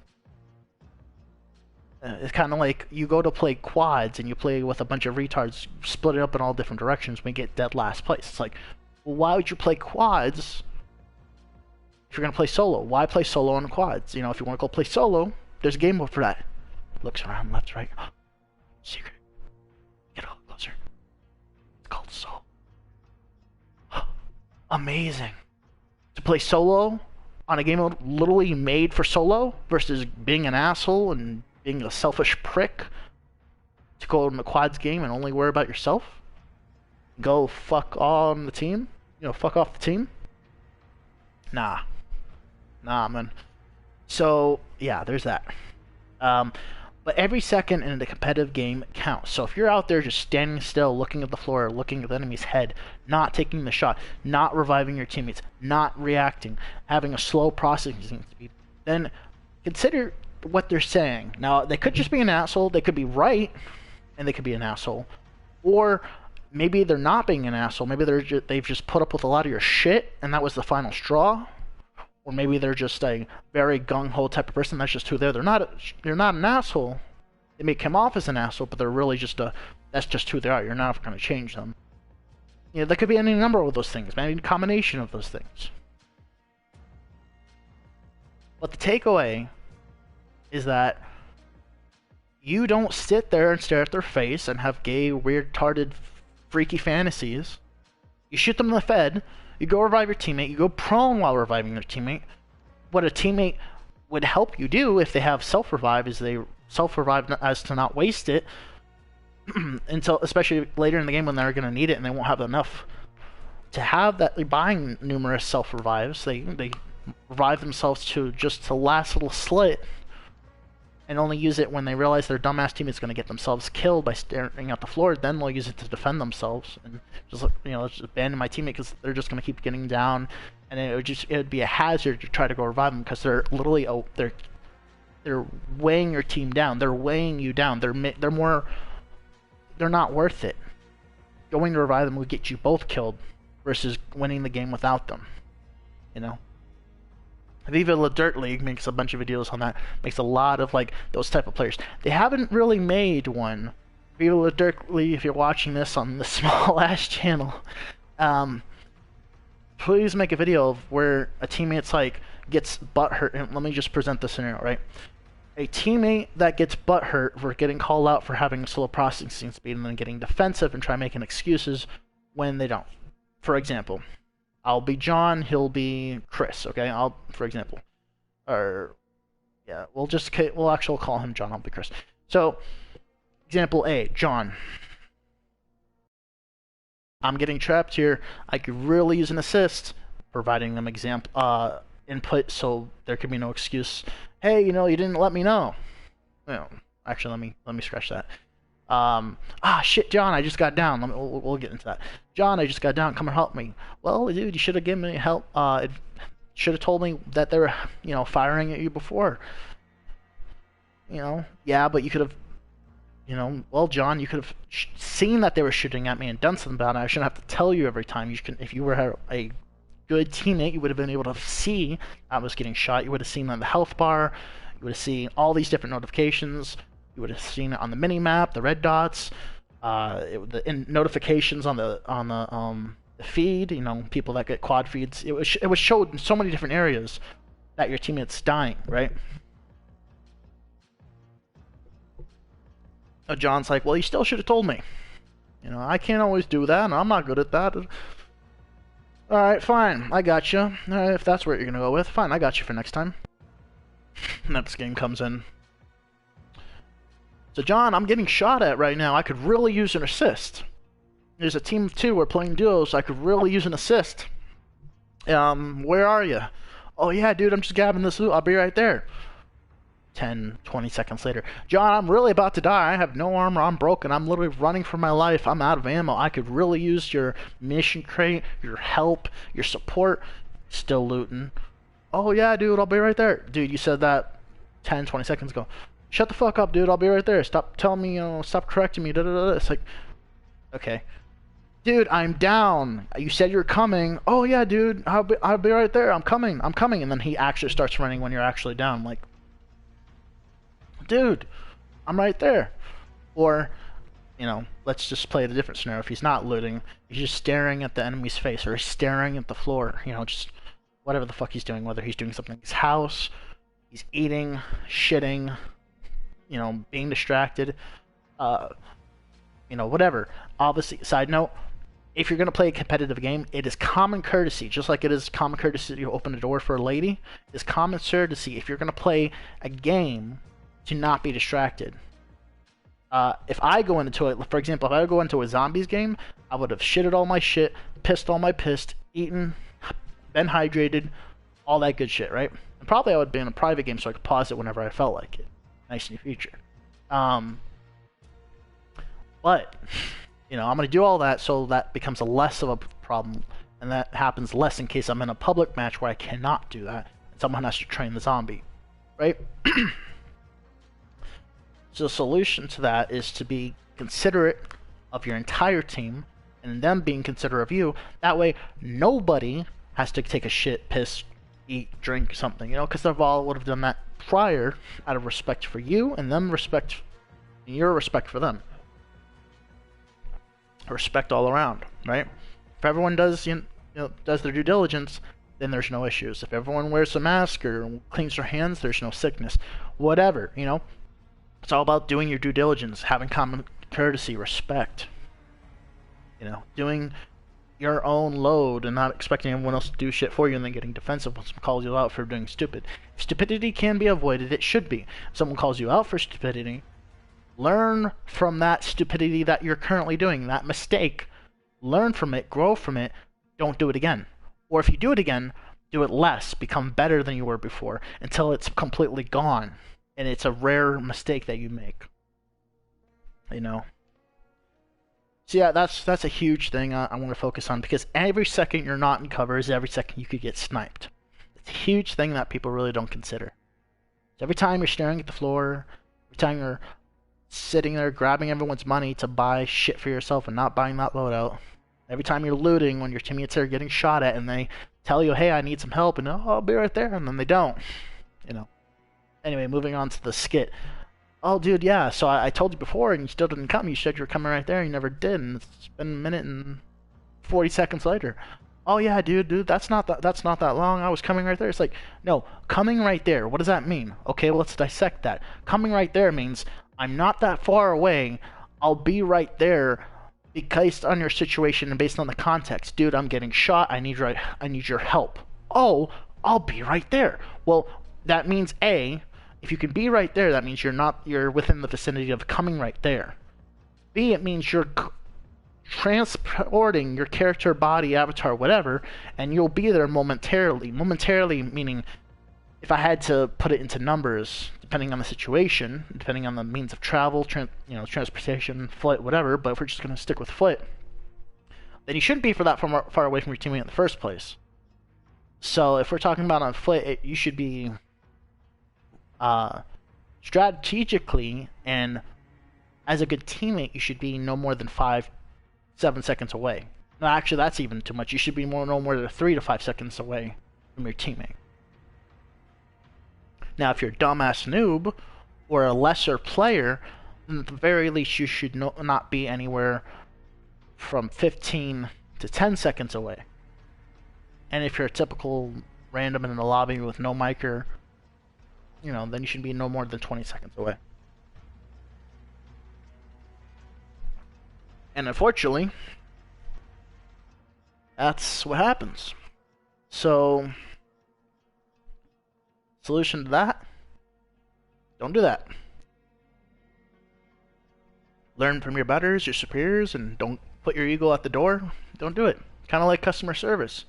A: It's kind of like you go to play quads and you play with a bunch of retards split it up in all different directions when you get dead last place. It's like, well, why would you play quads if you're going to play solo? Why play solo on quads? You know, if you want to go play solo, there's a game mode for that. Looks around left, right. Oh, secret. Get a little closer. It's called solo. Amazing. To play solo on a game mode literally made for solo versus being an asshole and being a selfish prick to go in the quads game and only worry about yourself. Go fuck on the team. You know, fuck off the team. Nah, man. So yeah, there's that. But every second in the competitive game counts. So if you're out there just standing still, looking at the floor, looking at the enemy's head, not taking the shot, not reviving your teammates, not reacting, having a slow processing speed, then consider what they're saying. Now, they could just be an asshole, they could be right, and they could be an asshole. Or maybe they're not being an asshole, maybe they've just put up with a lot of your shit, and that was the final straw. Or maybe they're just a very gung-ho type of person. That's just who they're. They're not an asshole. They may come off as an asshole, but they're really just that's just who they are. You're not going to change them. You know, there could be any number of those things, maybe a combination of those things. But the takeaway is that you don't sit there and stare at their face and have gay, weird-tarded, freaky fantasies. You shoot them in the Fed. You go revive your teammate, you go prone while reviving their teammate. What a teammate would help you do if they have self-revive is they self-revive as to not waste it until, especially later in the game when they're going to need it and they won't have enough to have that, they're buying numerous self-revives. They revive themselves to last little slit, and only use it when they realize their dumbass teammate's going to get themselves killed by staring at the floor. Then they'll use it to defend themselves, and just just abandon my teammate because they're just going to keep getting down, and it would be a hazard to try to go revive them because they're literally they're weighing your team down. They're weighing you down. They're not worth it. Going to revive them would get you both killed versus winning the game without them. Viva La Dirt League makes a bunch of videos on that. Makes a lot of those type of players. They haven't really made one. Viva La Dirt League, if you're watching this on the small ass channel, please make a video of where a teammate's gets butthurt. And let me just present the scenario, right? A teammate that gets butthurt for getting called out for having slow processing speed and then getting defensive and try making excuses when they don't. For example, I'll be John, he'll be Chris, okay? For example. Or, yeah, we'll actually call him John, I'll be Chris. So, example A, John. I'm getting trapped here. I could really use an assist, providing them input so there could be no excuse. Hey, you didn't let me know. Actually, let me scratch that. Shit, John, I just got down. We'll get into that. John, I just got down. Come and help me. Well, dude, you should have given me help. Should have told me that they were, firing at you before. Yeah, but you could have, well, John, you could have seen that they were shooting at me and done something about it. I shouldn't have to tell you every time. If you were a good teammate, you would have been able to see I was getting shot. You would have seen on the health bar. You would have seen all these different notifications. You would have seen it on the mini map, the red dots, the notifications on the feed. People that get quad feeds. It was showed in so many different areas that your teammate's dying, right? John's like, well, you still should have told me. I can't always do that, and I'm not good at that. Alright, fine, I got you. If that's what you're gonna go with, fine, I got you for next time. Next game comes in. So, John, I'm getting shot at right now. I could really use an assist. There's a team of 2. We're playing duos. I could really use an assist. Where are you? Oh, yeah, dude, I'm just grabbing this loot. I'll be right there. 10, 20 seconds later. John, I'm really about to die. I have no armor. I'm broken. I'm literally running for my life. I'm out of ammo. I could really use your mission crate, your help, your support. Still looting. Oh, yeah, dude, I'll be right there. Dude, you said that 10, 20 seconds ago. Shut the fuck up, dude. I'll be right there. Stop telling me, stop correcting me. It's like, okay. Dude, I'm down. You said you're coming. Oh, yeah, dude. I'll be right there. I'm coming. And then he actually starts running when you're actually down. I'm like, dude, I'm right there. Or, let's just play a different scenario. If he's not looting, he's just staring at the enemy's face or he's staring at the floor. Just whatever the fuck he's doing. Whether he's doing something in his house, he's eating, shitting, being distracted, whatever. Obviously, side note, if you're going to play a competitive game, it is common courtesy, just like it is common courtesy to open a door for a lady, it's common courtesy if you're going to play a game to not be distracted. If I go into it, for example, if I go into a zombies game, I would have shitted all my shit, pissed all my piss, eaten, been hydrated, all that good shit, right? And probably I would be in a private game so I could pause it whenever I felt like it. Nice new feature. But I'm going to do all that so that becomes less of a problem, and that happens less in case I'm in a public match where I cannot do that, and someone has to train the zombie, right? So the solution to that is to be considerate of your entire team, and them being considerate of you. That way, nobody has to take a shit, piss, eat, drink something, because they've all would have done that prior out of respect for you, and them respect, and your respect for them. Respect all around, right? If everyone does, does their due diligence, then there's no issues. If everyone wears a mask or cleans their hands, there's no sickness. Whatever, It's all about doing your due diligence, having common courtesy, respect. Doing your own load and not expecting everyone else to do shit for you and then getting defensive when someone calls you out for doing stupid. If stupidity can be avoided, it should be. If someone calls you out for stupidity, learn from that stupidity that you're currently doing, that mistake. Learn from it, grow from it, don't do it again. Or if you do it again, do it less, become better than you were before until it's completely gone. And it's a rare mistake that you make. You know? So yeah, that's a huge thing I want to focus on, because every second you're not in cover is every second you could get sniped. It's a huge thing that people really don't consider. So every time you're staring at the floor, every time you're sitting there grabbing everyone's money to buy shit for yourself and not buying that loadout, every time you're looting when your teammates are getting shot at and they tell you, hey, I need some help, and oh, I'll be right there, and then they don't. You know. Anyway, moving on to the skit. Oh, dude, yeah, so I told you before and you still didn't come. You said you were coming right there and you never did, and it's been a minute and 40 seconds later. Oh, yeah, dude, that's not that long. I was coming right there. It's like, no, coming right there, what does that mean? Okay, well, let's dissect that. Coming right there means I'm not that far away. I'll be right there based on your situation and based on the context. Dude, I'm getting shot. I need your help. Oh, I'll be right there. Well, that means A, if you can be right there, that means you're within the vicinity of coming right there. B, it means you're transporting your character, body, avatar, whatever, and you'll be there momentarily. Momentarily meaning, if I had to put it into numbers, depending on the situation, depending on the means of travel, transportation, foot, whatever, but if we're just going to stick with foot, then you shouldn't be that far away from your teammate in the first place. So if we're talking about on foot, you should be strategically, and as a good teammate, you should be no more than 5-7 seconds away. No, actually, that's even too much. You should be no more than 3 to 5 seconds away from your teammate. Now, if you're a dumbass noob or a lesser player, then at the very least you should not be anywhere from 15 to 10 seconds away. And if you're a typical random in the lobby with no micer, then you should be no more than 20 seconds away. And unfortunately, that's what happens. So, solution to that? Don't do that. Learn from your betters, your superiors, and don't put your ego at the door. Don't do it. Kind of like customer service.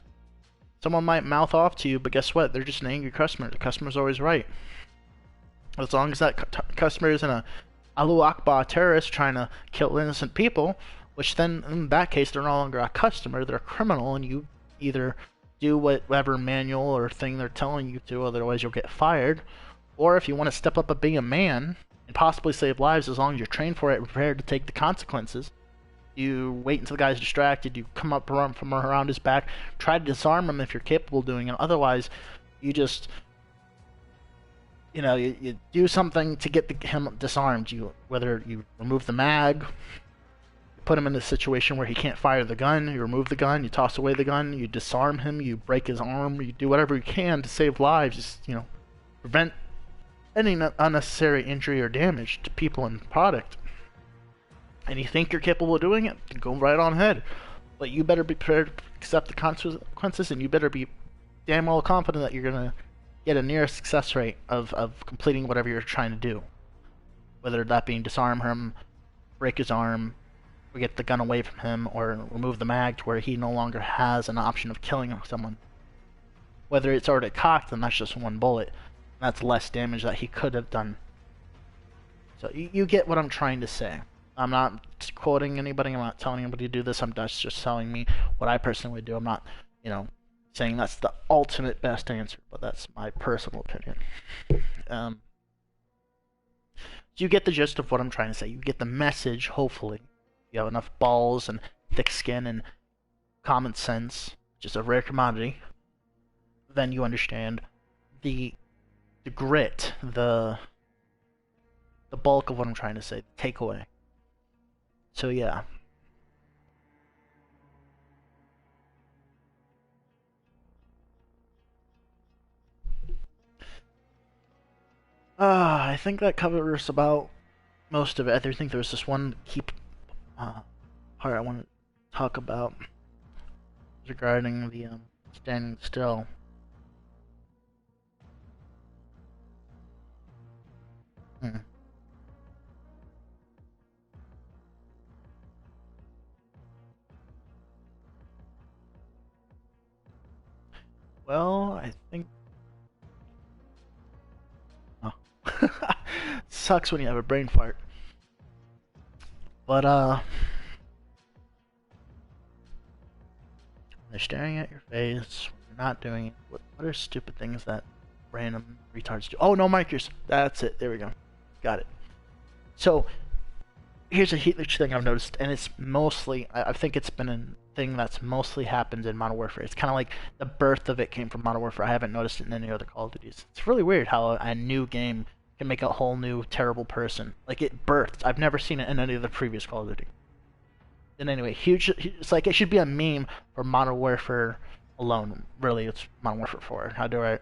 A: Someone might mouth off to you, but guess what? They're just an angry customer. The customer's always right. As long as that customer isn't a Allahu Akbar terrorist trying to kill innocent people, which then, in that case, they're no longer a customer, they're a criminal, and you either do whatever manual or thing they're telling you to, otherwise you'll get fired. Or if you want to step up and be a man and possibly save lives, as long as you're trained for it and prepared to take the consequences, you wait until the guy's distracted, you come up from around his back, try to disarm him if you're capable of doing it. Otherwise, you just, you do something to get him disarmed. Whether you remove the mag, put him in a situation where he can't fire the gun, you remove the gun, you toss away the gun, you disarm him, you break his arm, you do whatever you can to save lives, just, prevent any unnecessary injury or damage to people and product. And you think you're capable of doing it, go right on ahead. But you better be prepared to accept the consequences, and you better be damn well confident that you're going to get a near success rate of completing whatever you're trying to do. Whether that being disarm him, break his arm, or get the gun away from him, or remove the mag to where he no longer has an option of killing someone. Whether it's already cocked, then that's just one bullet. That's less damage that he could have done. So you get what I'm trying to say. I'm not quoting anybody, I'm not telling anybody to do this, that's just telling me what I personally would do. I'm not, saying that's the ultimate best answer, but that's my personal opinion. So you get the gist of what I'm trying to say. You get the message, hopefully. You have enough balls and thick skin and common sense, which is a rare commodity. Then you understand the grit, the bulk of what I'm trying to say, the takeaway. So yeah. I think that covers about most of it. I think there's this one key part I want to talk about regarding the standing still. Well, I think. Oh. Sucks when you have a brain fart. But they're staring at your face. You're not doing it. What are stupid things that random retards do? Oh, no micers. That's it. There we go. Got it. So here's a huge thing I've noticed, and it's mostly, I think it's been a thing that's mostly happened in Modern Warfare. It's kind of like the birth of it came from Modern Warfare. I haven't noticed it in any other Call of Duties. It's really weird how a new game can make a whole new terrible person. Like, it birthed. I've never seen it in any of the previous Call of Duty. And anyway, huge. It's like it should be a meme for Modern Warfare alone. Really, it's Modern Warfare 4. How dare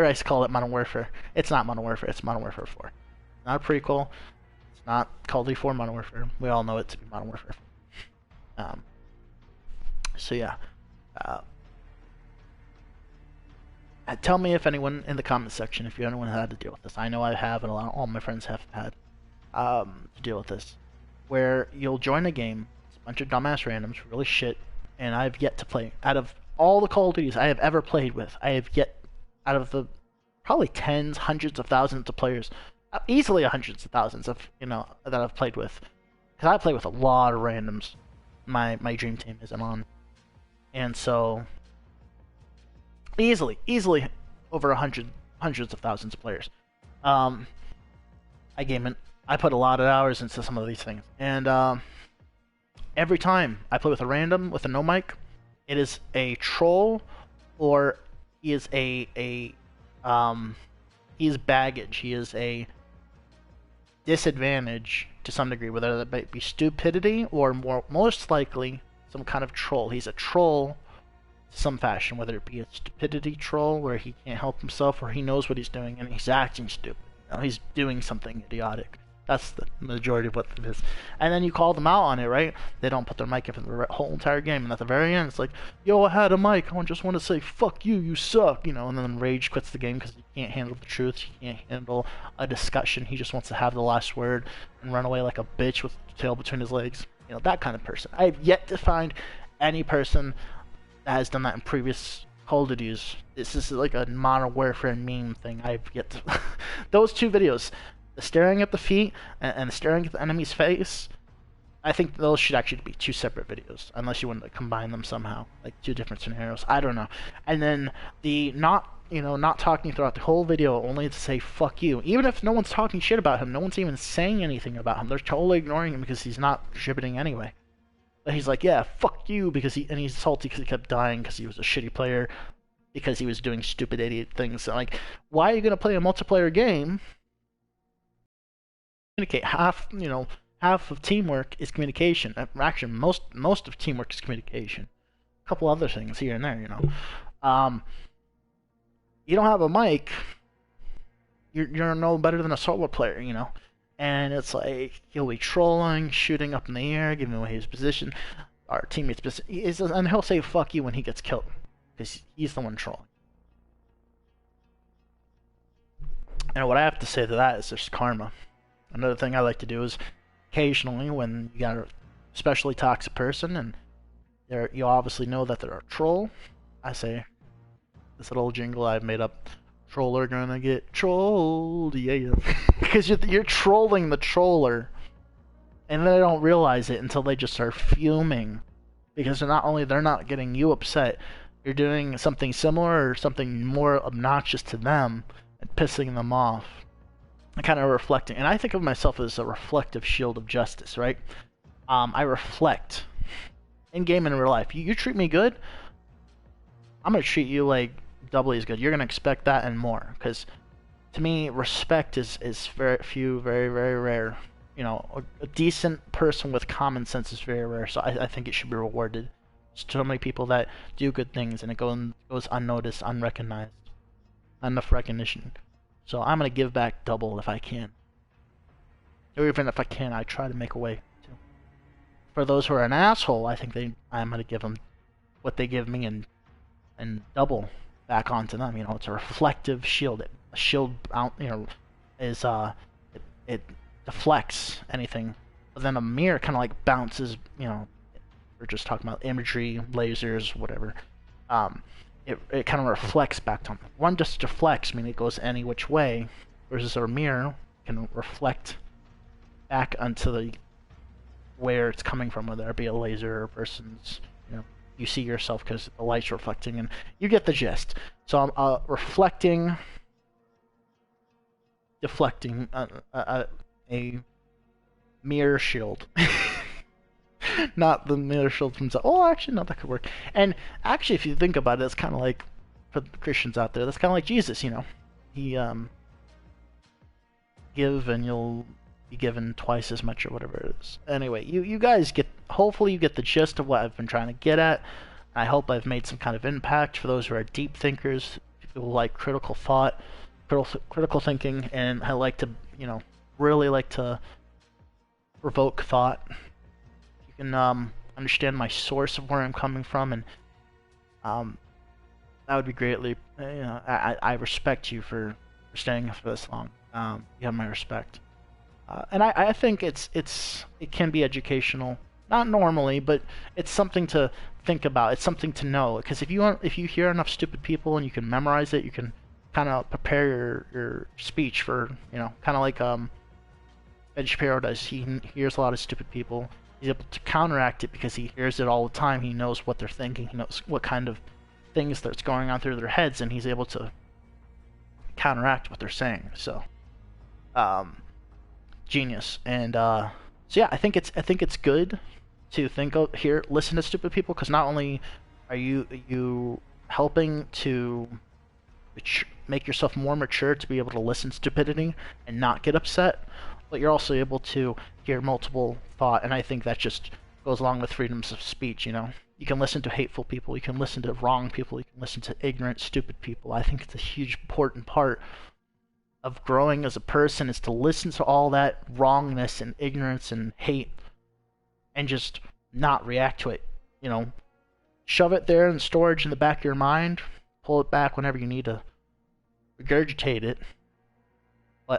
A: I call it Modern Warfare? It's not Modern Warfare. It's Modern Warfare 4. Not a prequel. It's not Call of Duty 4 Modern Warfare. We all know it to be Modern Warfare 4. So yeah. Tell me if anyone in the comment section, if anyone had to deal with this. I know I have, and all my friends have had to deal with this. Where you'll join a game, it's a bunch of dumbass randoms, really shit, and I've yet to play. Out of all the Call of Duties I have ever played with, I have yet, out of the probably tens, hundreds of thousands of players, easily hundreds of thousands of, that I've played with. Because I play with a lot of randoms. My dream team isn't on. And so, easily over hundreds of thousands of players. I put a lot of hours into some of these things, and every time I play with a random with a no mic, it is a troll, or he is he is baggage. He is a disadvantage to some degree, whether that might be stupidity or most likely some kind of troll. He's a troll some fashion, whether it be a stupidity troll where he can't help himself, or he knows what he's doing and he's acting stupid. He's doing something idiotic. That's the majority of what it is. And then you call them out on it, right? They don't put their mic in for the whole entire game, and at the very end, it's like, yo, I had a mic. I just want to say, fuck you, you suck, and then Rage quits the game because he can't handle the truth. He can't handle a discussion. He just wants to have the last word and run away like a bitch with the tail between his legs. That kind of person. I've yet to find any person that has done that in previous Call of Duties. This is like a Modern Warfare meme thing. I've yet to... Those two videos, the staring at the feet and staring at the enemy's face, I think those should actually be two separate videos, unless you want to combine them somehow, like two different scenarios. I don't know. And then the not talking throughout the whole video, only to say fuck you. Even if no one's talking shit about him, no one's even saying anything about him. They're totally ignoring him because he's not contributing anyway. But he's like, yeah, fuck you, because he's salty because he kept dying because he was a shitty player, because he was doing stupid idiot things. So, like, why are you gonna play a multiplayer game? Communicate. Half of teamwork is communication. Actually, most of teamwork is communication. A couple other things here and there, You don't have a mic, you're no better than a solo player, And it's like, he'll be trolling, shooting up in the air, giving away his position, our teammate's position, and he'll say fuck you when he gets killed, because he's the one trolling. And what I have to say to that is just karma. Another thing I like to do is, occasionally, when you got a especially toxic person, and you obviously know that they're a troll, I say, this little jingle I've made up, troller gonna get trolled, yeah. Because you're trolling the troller, and they don't realize it until they just start fuming. Because they're not getting you upset, you're doing something similar or something more obnoxious to them and pissing them off. And kind of reflecting. And I think of myself as a reflective shield of justice, right? I reflect in game and in real life. You treat me good, I'm gonna treat you like doubly as good. You're gonna expect that and more, because to me, respect is very very rare. A decent person with common sense is very rare. So I think it should be rewarded. So many people that do good things and it goes unnoticed, unrecognized, not enough recognition. So I'm gonna give back double if I can. Or even if I can, I try to make a way too. For those who are an asshole, I think I'm gonna give them what they give me and double back onto them. It's a reflective shield. A shield, is it deflects anything, but then a mirror kind of like bounces. We're just talking about imagery, lasers, whatever. it kind of reflects back to them. One just deflects, meaning it goes any which way, versus a mirror can reflect back onto the where it's coming from, whether it be a laser or a person's, you see yourself because the light's reflecting, and you get the gist. So I'm reflecting, deflecting a mirror shield. Not the mirror shield from... Oh, actually, no, that could work. And actually, if you think about it, it's kind of like, for the Christians out there, that's kind of like Jesus, He, give and you'll be given twice as much or whatever it is. Anyway, you guys get... Hopefully you get the gist of what I've been trying to get at. I hope I've made some kind of impact for those who are deep thinkers, people who like critical thought, critical thinking, and I like to, really like to provoke thought. You can understand my source of where I'm coming from, and that would be greatly. I respect you for staying for this long. You have my respect, and I think it can be educational. Not normally, but it's something to think about. It's something to know, because if you hear enough stupid people and you can memorize it, you can kind of prepare your speech for, kind of like Ed Shapiro does. He hears a lot of stupid people. He's able to counteract it because he hears it all the time. He knows what they're thinking. He knows what kind of things that's going on through their heads, and he's able to counteract what they're saying. So, genius. And so yeah, I think it's good to listen to stupid people, because not only are you helping to make yourself more mature to be able to listen to stupidity and not get upset, but you're also able to hear multiple thought, and I think that just goes along with freedoms of speech. You can listen to hateful people, you can listen to wrong people, you can listen to ignorant, stupid people. I think it's a huge important part of growing as a person is to listen to all that wrongness and ignorance and hate and just not react to it. Shove it there in storage in the back of your mind, pull it back whenever you need to regurgitate it.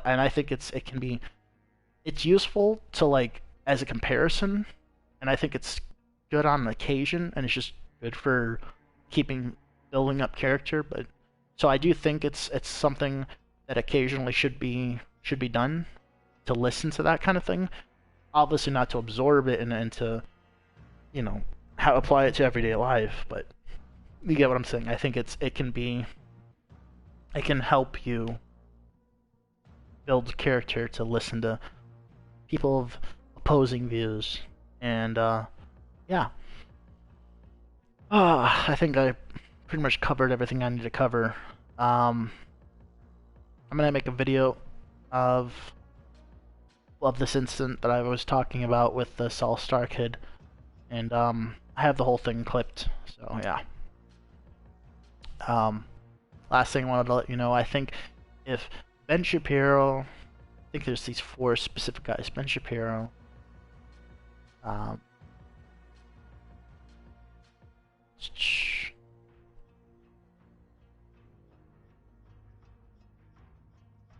A: And I think it's useful to, like, as a comparison, and I think it's good on occasion, and it's just good for building up character. But so I do think it's something that occasionally should be done, to listen to that kind of thing. Obviously not to absorb it and to, how apply it to everyday life, but you get what I'm saying. I think it can help you build character to listen to people of opposing views. And yeah. I think I pretty much covered everything I need to cover. I'm gonna make a video of this incident that I was talking about with the Saul Star kid, and I have the whole thing clipped, so yeah. Last thing I wanted to let you know, I think if Ben Shapiro, I think there's these 4 specific guys, Ben Shapiro,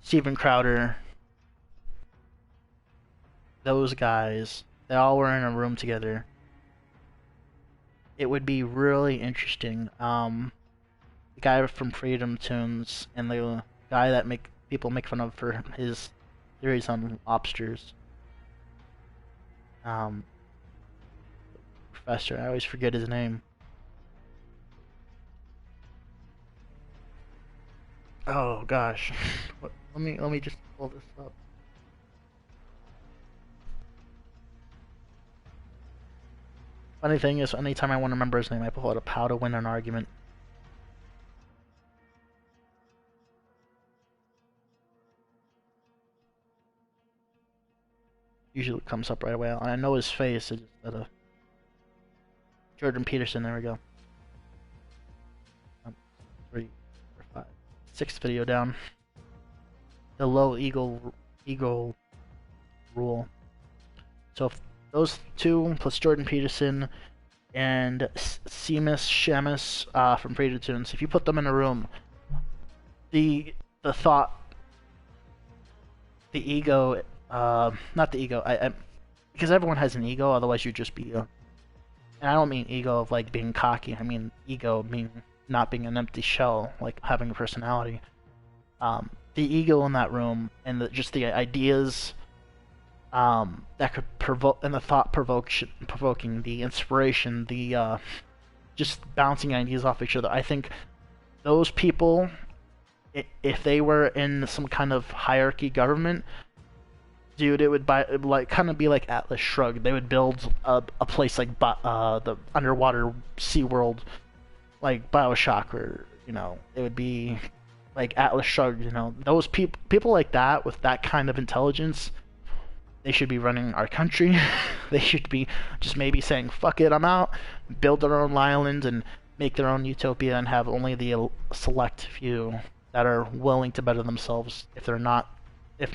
A: Steven Crowder, those guys, they all were in a room together. It would be really interesting. The guy from Freedom Tunes and the guy that people make fun of for his theories on lobsters. Professor, I always forget his name. Oh gosh, let me just pull this up. Funny thing is, anytime I want to remember his name, I pull it up. How to win an argument. Usually it comes up right away. I know his face. It's just Jordan Peterson. There we go. 3, 4, 5, 6th video down. The low ego rule. So if those 2 plus Jordan Peterson and Seamus from Freedom Tunes, if you put them in a room, the thought, the ego, not the ego, because everyone has an ego, otherwise you'd just be and I don't mean ego of like being cocky, I mean ego being not being an empty shell, like having a personality. The ego in that room and just the ideas that could provoke, and the thought provoking, the inspiration, the just bouncing ideas off each other. I think those people, if they were in some kind of hierarchy government, dude, it would kind of be like Atlas Shrugged. They would build a place like the underwater SeaWorld, like BioShock, or it would be like Atlas Shrugged. Those people like that with that kind of intelligence, they should be running our country. They should be just maybe saying, "Fuck it, I'm out." Build their own island and make their own utopia, and have only the select few that are willing to better themselves. If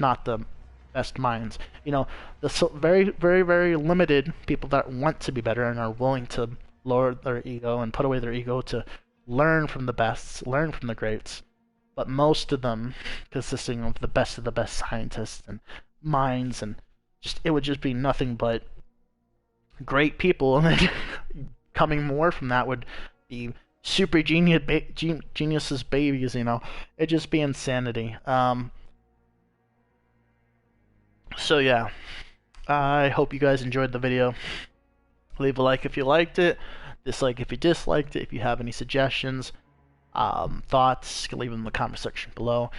A: not the best minds. The very, very, very limited people that want to be better and are willing to lower their ego and put away their ego to learn from the best, learn from the greats. But most of them consisting of the best scientists and minds, and it would just be nothing but great people, and then coming more from that would be super geniuses babies. It'd just be insanity. So yeah, I hope you guys enjoyed the video. Leave a like if you liked it, dislike if you disliked it. If you have any suggestions, thoughts, you can leave them in the comment section below.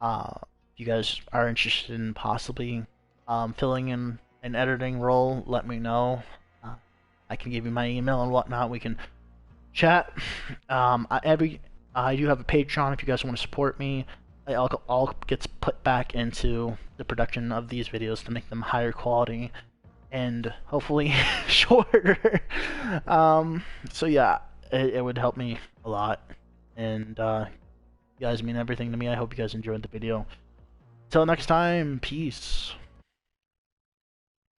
A: If you guys are interested in possibly filling in an editing role, let me know. I can give you my email and whatnot. We can chat. I do have a Patreon if you guys want to support me. It all gets put back into the production of these videos to make them higher quality and hopefully shorter. So yeah, it would help me a lot, and you guys mean everything to me. I hope you guys enjoyed the video. Till next time, peace.